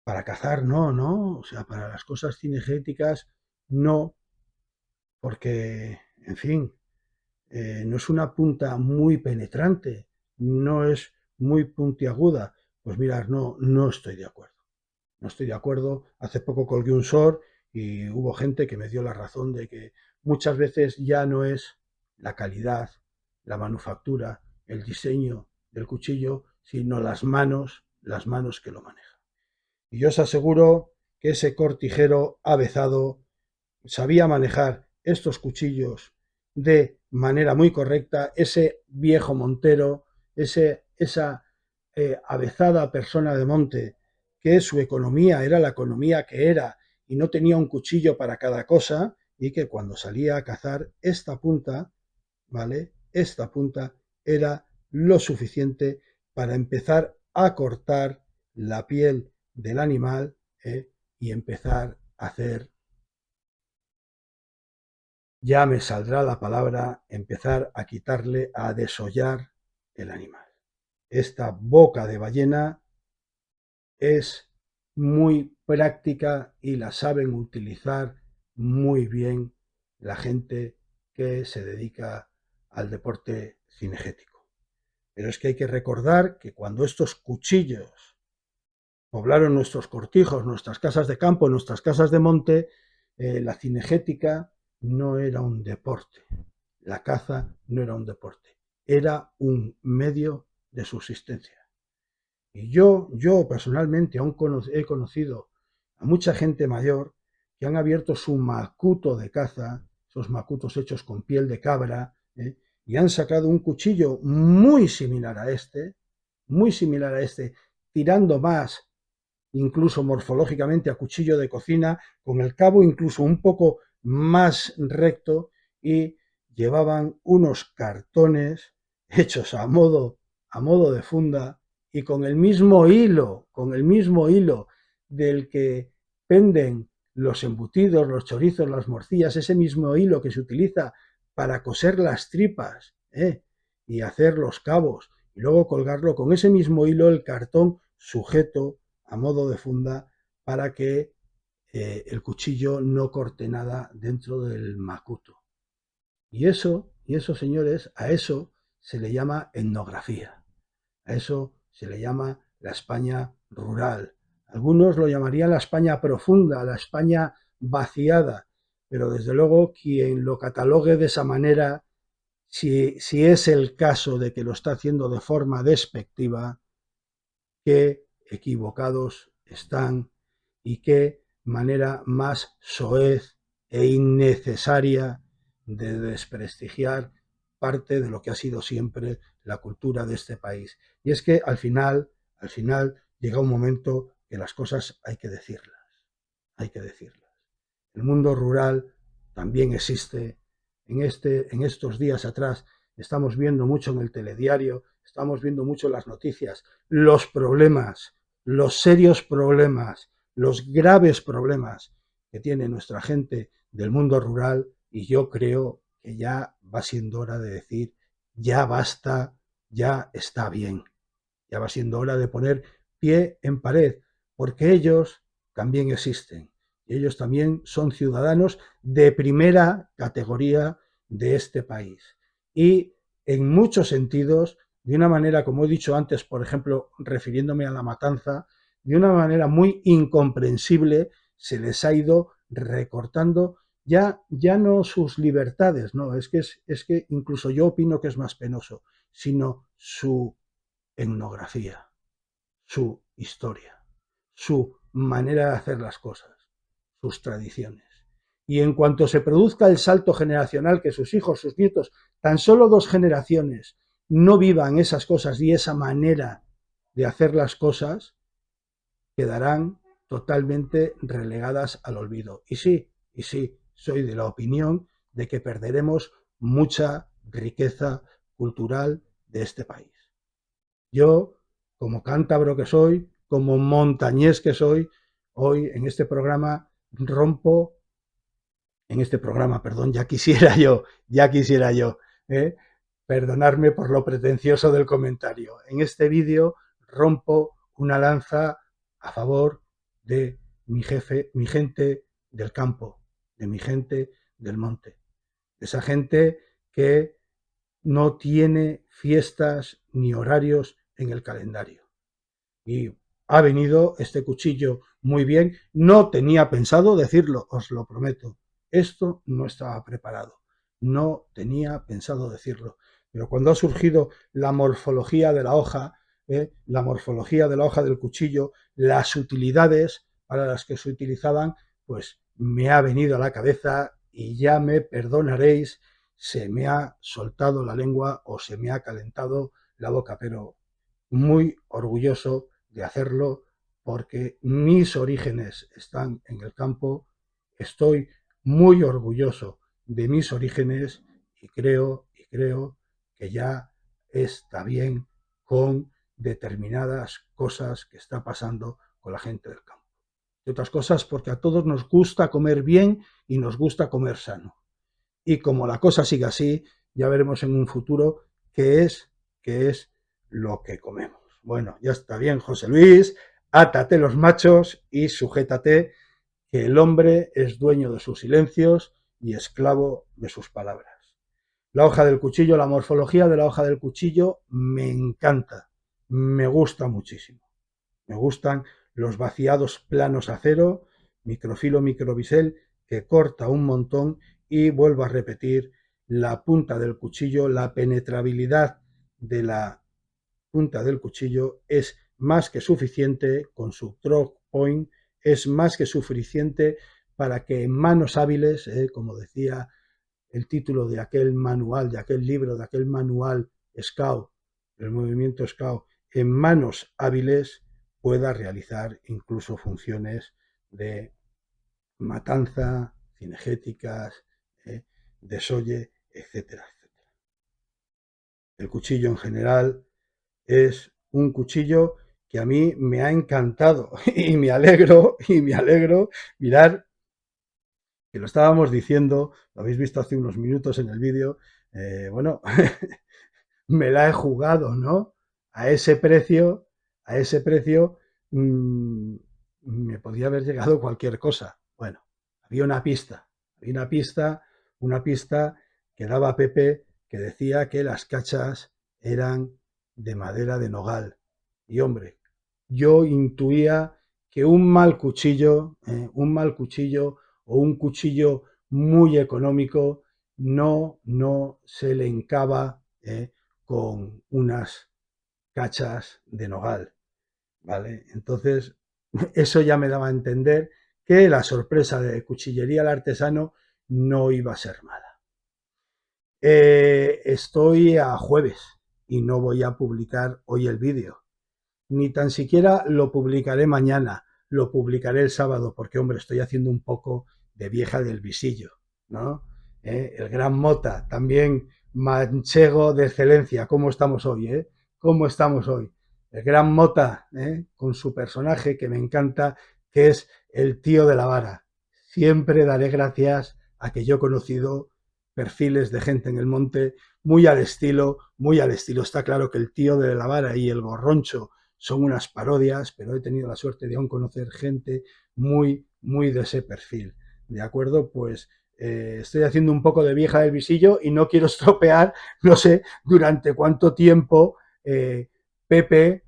para cazar no, o sea, para las cosas cinegéticas no, porque, en fin, no es una punta muy penetrante, no es muy puntiaguda. Pues mirad, no estoy de acuerdo. No estoy de acuerdo. Hace poco colgué un SOR y hubo gente que me dio la razón de que muchas veces ya no es la calidad, la manufactura, el diseño del cuchillo, sino las manos que lo manejan. Y yo os aseguro que ese cortijero avezado sabía manejar estos cuchillos de manera muy correcta, ese viejo montero, esa avezada persona de monte, que su economía era la economía que era y no tenía un cuchillo para cada cosa, y que cuando salía a cazar, esta punta, ¿vale? Esta punta era lo suficiente para empezar a cortar la piel del animal y empezar a hacer, ya me saldrá la palabra, empezar a quitarle, a desollar el animal. Esta boca de ballena es muy práctica y la saben utilizar muy bien la gente que se dedica al deporte cinegético. Pero es que hay que recordar que cuando estos cuchillos poblaron nuestros cortijos, nuestras casas de campo, nuestras casas de monte, la cinegética no era un deporte, la caza no era un deporte, era un medio de subsistencia. Y yo personalmente aún he conocido a mucha gente mayor que han abierto su macuto de caza, esos macutos hechos con piel de cabra, y han sacado un cuchillo muy similar a este, tirando más incluso morfológicamente a cuchillo de cocina, con el cabo incluso un poco más recto, y llevaban unos cartones hechos a modo de funda y con el mismo hilo del que penden los embutidos, los chorizos, las morcillas, ese mismo hilo que se utiliza para coser las tripas y hacer los cabos, y luego colgarlo con ese mismo hilo, el cartón sujeto a modo de funda, para que el cuchillo no corte nada dentro del macuto. Y eso, señores, a eso se le llama etnografía. A eso se le llama la España rural. Algunos lo llamarían la España profunda, la España vaciada, pero desde luego quien lo catalogue de esa manera, si es el caso de que lo está haciendo de forma despectiva, qué equivocados están y qué manera más soez e innecesaria de desprestigiar parte de lo que ha sido siempre la cultura de este país. Y es que al final llega un momento que las cosas hay que decirlas. Hay que decirlas. El mundo rural también existe. En estos días atrás estamos viendo mucho en el telediario, estamos viendo mucho en las noticias, los problemas, los serios problemas, los graves problemas que tiene nuestra gente del mundo rural, y yo creo que ya va siendo hora de decir, ya basta, ya está bien. Ya va siendo hora de poner pie en pared, porque ellos también existen. Y ellos también son ciudadanos de primera categoría de este país. Y en muchos sentidos, de una manera, como he dicho antes, por ejemplo, refiriéndome a la matanza, de una manera muy incomprensible, se les ha ido recortando ya no sus libertades, no, es que incluso yo opino que es más penoso, sino su etnografía, su historia, su manera de hacer las cosas, sus tradiciones. Y en cuanto se produzca el salto generacional, que sus hijos, sus nietos, tan solo 2 generaciones, no vivan esas cosas y esa manera de hacer las cosas, quedarán totalmente relegadas al olvido. Y sí, soy de la opinión de que perderemos mucha riqueza cultural de este país. Yo, como cántabro que soy, como montañés que soy, hoy en este programa perdón, ya quisiera yo, perdonarme por lo pretencioso del comentario. En este vídeo rompo una lanza a favor de mi gente del campo, de mi gente del monte, de esa gente que no tiene fiestas ni horarios en el calendario. Y ha venido este cuchillo muy bien. No tenía pensado decirlo, os lo prometo. Esto no estaba preparado. No tenía pensado decirlo. Pero cuando ha surgido la morfología de la hoja del cuchillo, las utilidades para las que se utilizaban, pues me ha venido a la cabeza y ya me perdonaréis, se me ha soltado la lengua o se me ha calentado la boca, pero muy orgulloso de hacerlo porque mis orígenes están en el campo, estoy muy orgulloso de mis orígenes y creo que ya está bien con determinadas cosas que está pasando con la gente del campo. De otras cosas porque a todos nos gusta comer bien y nos gusta comer sano. Y como la cosa sigue así, ya veremos en un futuro qué es lo que comemos. Bueno, ya está bien, José Luis, átate los machos y sujétate, que el hombre es dueño de sus silencios y esclavo de sus palabras. La hoja del cuchillo, la morfología de la hoja del cuchillo me encanta, me gusta muchísimo. Me gustan los vaciados planos a cero, microfilo, microbisel, que corta un montón, y vuelvo a repetir, la punta del cuchillo, la penetrabilidad de la punta del cuchillo es más que suficiente, con su stroke point, es más que suficiente para que en manos hábiles, como decía el título de aquel manual, de aquel libro, de aquel manual Scout, del movimiento Scout, en manos hábiles pueda realizar incluso funciones de matanza, cinegéticas, desolle, etcétera, etcétera. El cuchillo en general es un cuchillo que a mí me ha encantado y me alegro, mirar que lo estábamos diciendo, lo habéis visto hace unos minutos en el vídeo, bueno, me la he jugado, ¿no? A ese precio, me podía haber llegado cualquier cosa. había una pista que daba Pepe que decía que las cachas eran de madera de nogal. Y hombre, yo intuía que un mal cuchillo o un cuchillo muy económico no se le encaba con unas cachas de nogal, ¿vale? Entonces, eso ya me daba a entender que la sorpresa de Cuchillería al Artesano no iba a ser mala. Estoy a jueves y no voy a publicar hoy el vídeo. Ni tan siquiera lo publicaré mañana, lo publicaré el sábado, porque, hombre, estoy haciendo un poco de vieja del visillo, ¿no? El gran Mota, también manchego de excelencia. ¿Cómo estamos hoy, ¿Cómo estamos hoy? El gran Mota, con su personaje que me encanta, que es el tío de la vara. Siempre daré gracias a que yo he conocido perfiles de gente en el monte muy al estilo. Está claro que el tío de la vara y el gorroncho son unas parodias, pero he tenido la suerte de aún conocer gente muy de ese perfil. ¿De acuerdo? Pues estoy haciendo un poco de vieja del visillo y no quiero estropear, no sé, durante cuánto tiempo Pepe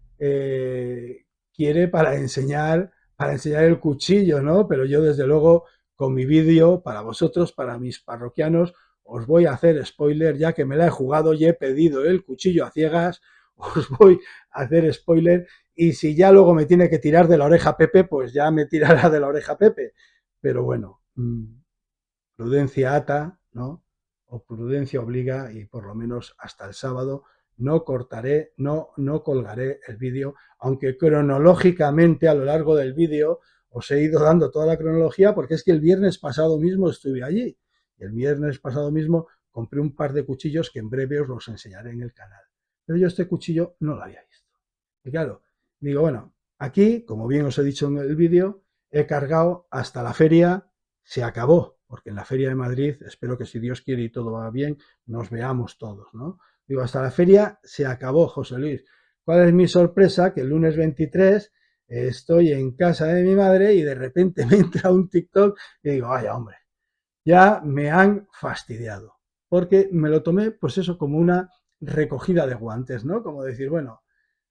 quiere para enseñar el cuchillo, ¿no? Pero yo, desde luego, con mi vídeo, para vosotros, para mis parroquianos, os voy a hacer spoiler, ya que me la he jugado y he pedido el cuchillo a ciegas. Os voy a hacer spoiler, y si ya luego me tiene que tirar de la oreja Pepe, pues ya me tirará de la oreja Pepe. Pero bueno, prudencia ata, ¿no? O prudencia obliga, y por lo menos hasta el sábado no colgaré el vídeo, aunque cronológicamente a lo largo del vídeo os he ido dando toda la cronología, porque es que el viernes pasado mismo estuve allí. Y el viernes pasado mismo compré un par de cuchillos que en breve os los enseñaré en el canal. Pero yo este cuchillo no lo había visto. Y claro, digo, bueno, aquí, como bien os he dicho en el vídeo, he cargado hasta la feria. Se acabó, porque en la Feria de Madrid, espero que, si Dios quiere y todo va bien, nos veamos todos, ¿no? Digo, hasta la feria se acabó, José Luis. ¿Cuál es mi sorpresa? Que el lunes 23 estoy en casa de mi madre y de repente me entra un TikTok y digo, vaya, hombre, ya me han fastidiado. Porque me lo tomé, pues eso, como una recogida de guantes, ¿no? Como decir, bueno,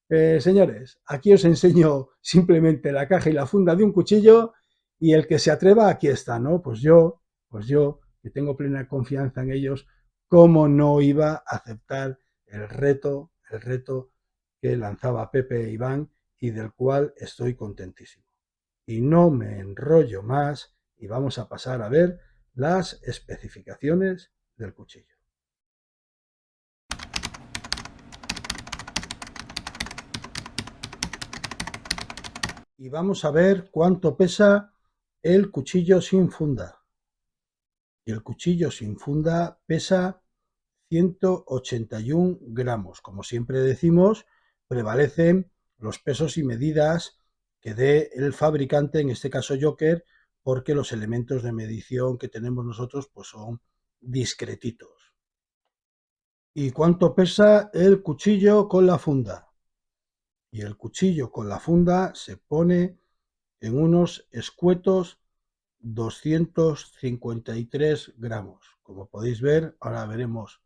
señores, aquí os enseño simplemente la caja y la funda de un cuchillo, y el que se atreva, aquí está, ¿no? Pues yo, que tengo plena confianza en ellos, ¿cómo no iba a aceptar el reto que lanzaba Pepe e Iván, y del cual estoy contentísimo? Y no me enrollo más y vamos a pasar a ver las especificaciones del cuchillo. Y vamos a ver cuánto pesa el cuchillo sin funda. Y el cuchillo sin funda pesa 181 gramos. Como siempre decimos, prevalecen los pesos y medidas que dé el fabricante, en este caso Joker, porque los elementos de medición que tenemos nosotros pues son discretitos. ¿Y cuánto pesa el cuchillo con la funda? Y el cuchillo con la funda se pone en unos escuetos 253 gramos. Como podéis ver, ahora veremos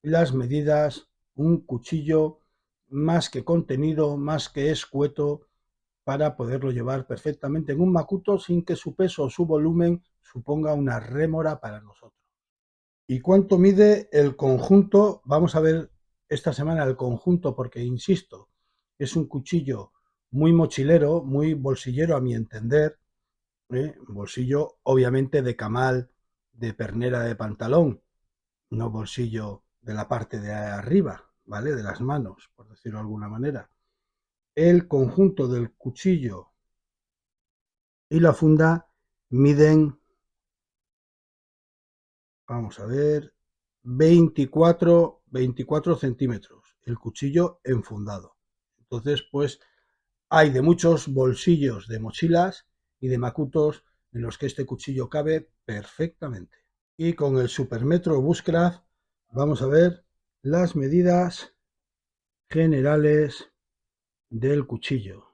las medidas. Un cuchillo más que contenido, más que escueto, para poderlo llevar perfectamente en un macuto sin que su peso o su volumen suponga una rémora para nosotros. ¿Y cuánto mide el conjunto? Vamos a ver esta semana el conjunto, porque, insisto, es un cuchillo muy mochilero, muy bolsillero a mi entender, bolsillo obviamente de camal, de pernera de pantalón, no bolsillo de la parte de arriba, ¿vale? De las manos, por decirlo de alguna manera. El conjunto del cuchillo y la funda miden, vamos a ver, 24 centímetros, el cuchillo enfundado. Entonces, pues, hay de muchos bolsillos de mochilas y de macutos en los que este cuchillo cabe perfectamente. Y con el Supermetro Bushcraft vamos a ver las medidas generales del cuchillo.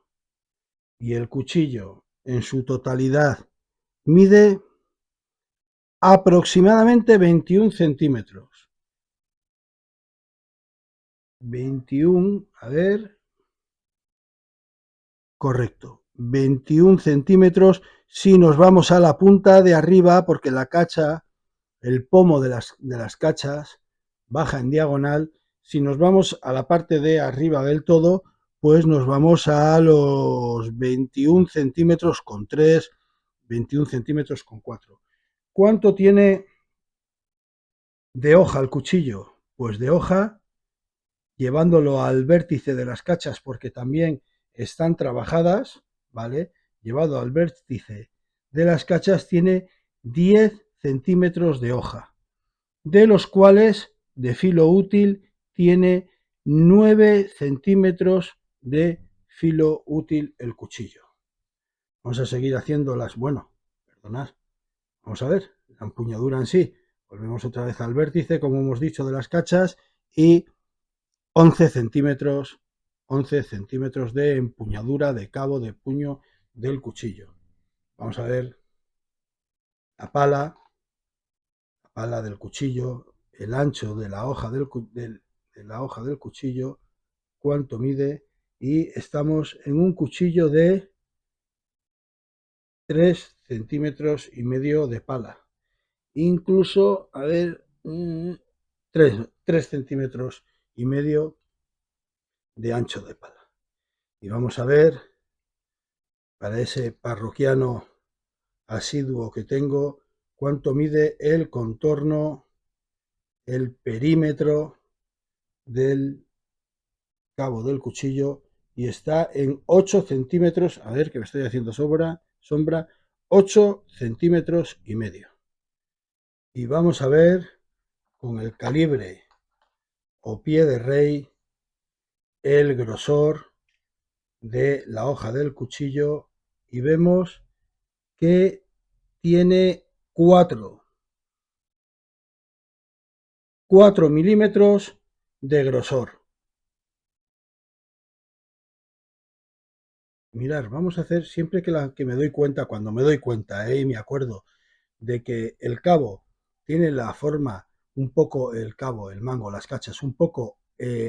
Y el cuchillo en su totalidad mide aproximadamente 21 centímetros. 21, a ver, correcto, 21 centímetros si nos vamos a la punta de arriba, porque la cacha, el pomo de las cachas baja en diagonal. Si nos vamos a la parte de arriba del todo, pues nos vamos a los 21 centímetros con 3, 21 centímetros con 4. ¿Cuánto tiene de hoja el cuchillo? Pues de hoja, llevándolo al vértice de las cachas, porque también están trabajadas, ¿vale? Llevado al vértice de las cachas tiene 10 centímetros de hoja, de los cuales de filo útil tiene 9 centímetros de filo útil el cuchillo. Vamos a seguir haciéndolas, bueno, perdonad, vamos a ver, la empuñadura en sí, volvemos otra vez al vértice, como hemos dicho, de las cachas, y 11 centímetros de empuñadura de cabo de puño del cuchillo. Vamos a ver la pala del cuchillo, el ancho de la hoja del cuchillo, cuánto mide, y estamos en un cuchillo de 3 centímetros y medio de pala. Incluso, a ver, 3 centímetros y medio de ancho de pala. Y vamos a ver, para ese parroquiano asiduo que tengo, cuánto mide el contorno, el perímetro del cabo del cuchillo, y está en 8 centímetros, a ver que me estoy haciendo sombra, 8 centímetros y medio. Y vamos a ver con el calibre o pie de rey el grosor de la hoja del cuchillo, y vemos que tiene 4 milímetros de grosor. Mirar, vamos a hacer siempre que me doy cuenta, cuando me doy cuenta, y me acuerdo de que el cabo tiene la forma un poco, el cabo, el mango, las cachas, un poco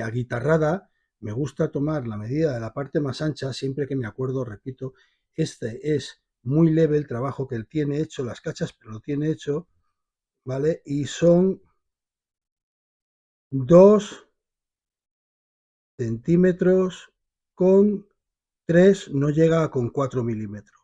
aguitarrada, me gusta tomar la medida de la parte más ancha, siempre que me acuerdo, repito, este es muy leve el trabajo que él tiene hecho, las cachas, pero lo tiene hecho, ¿vale? Y son 2 centímetros con 3, no llega con 4 milímetros.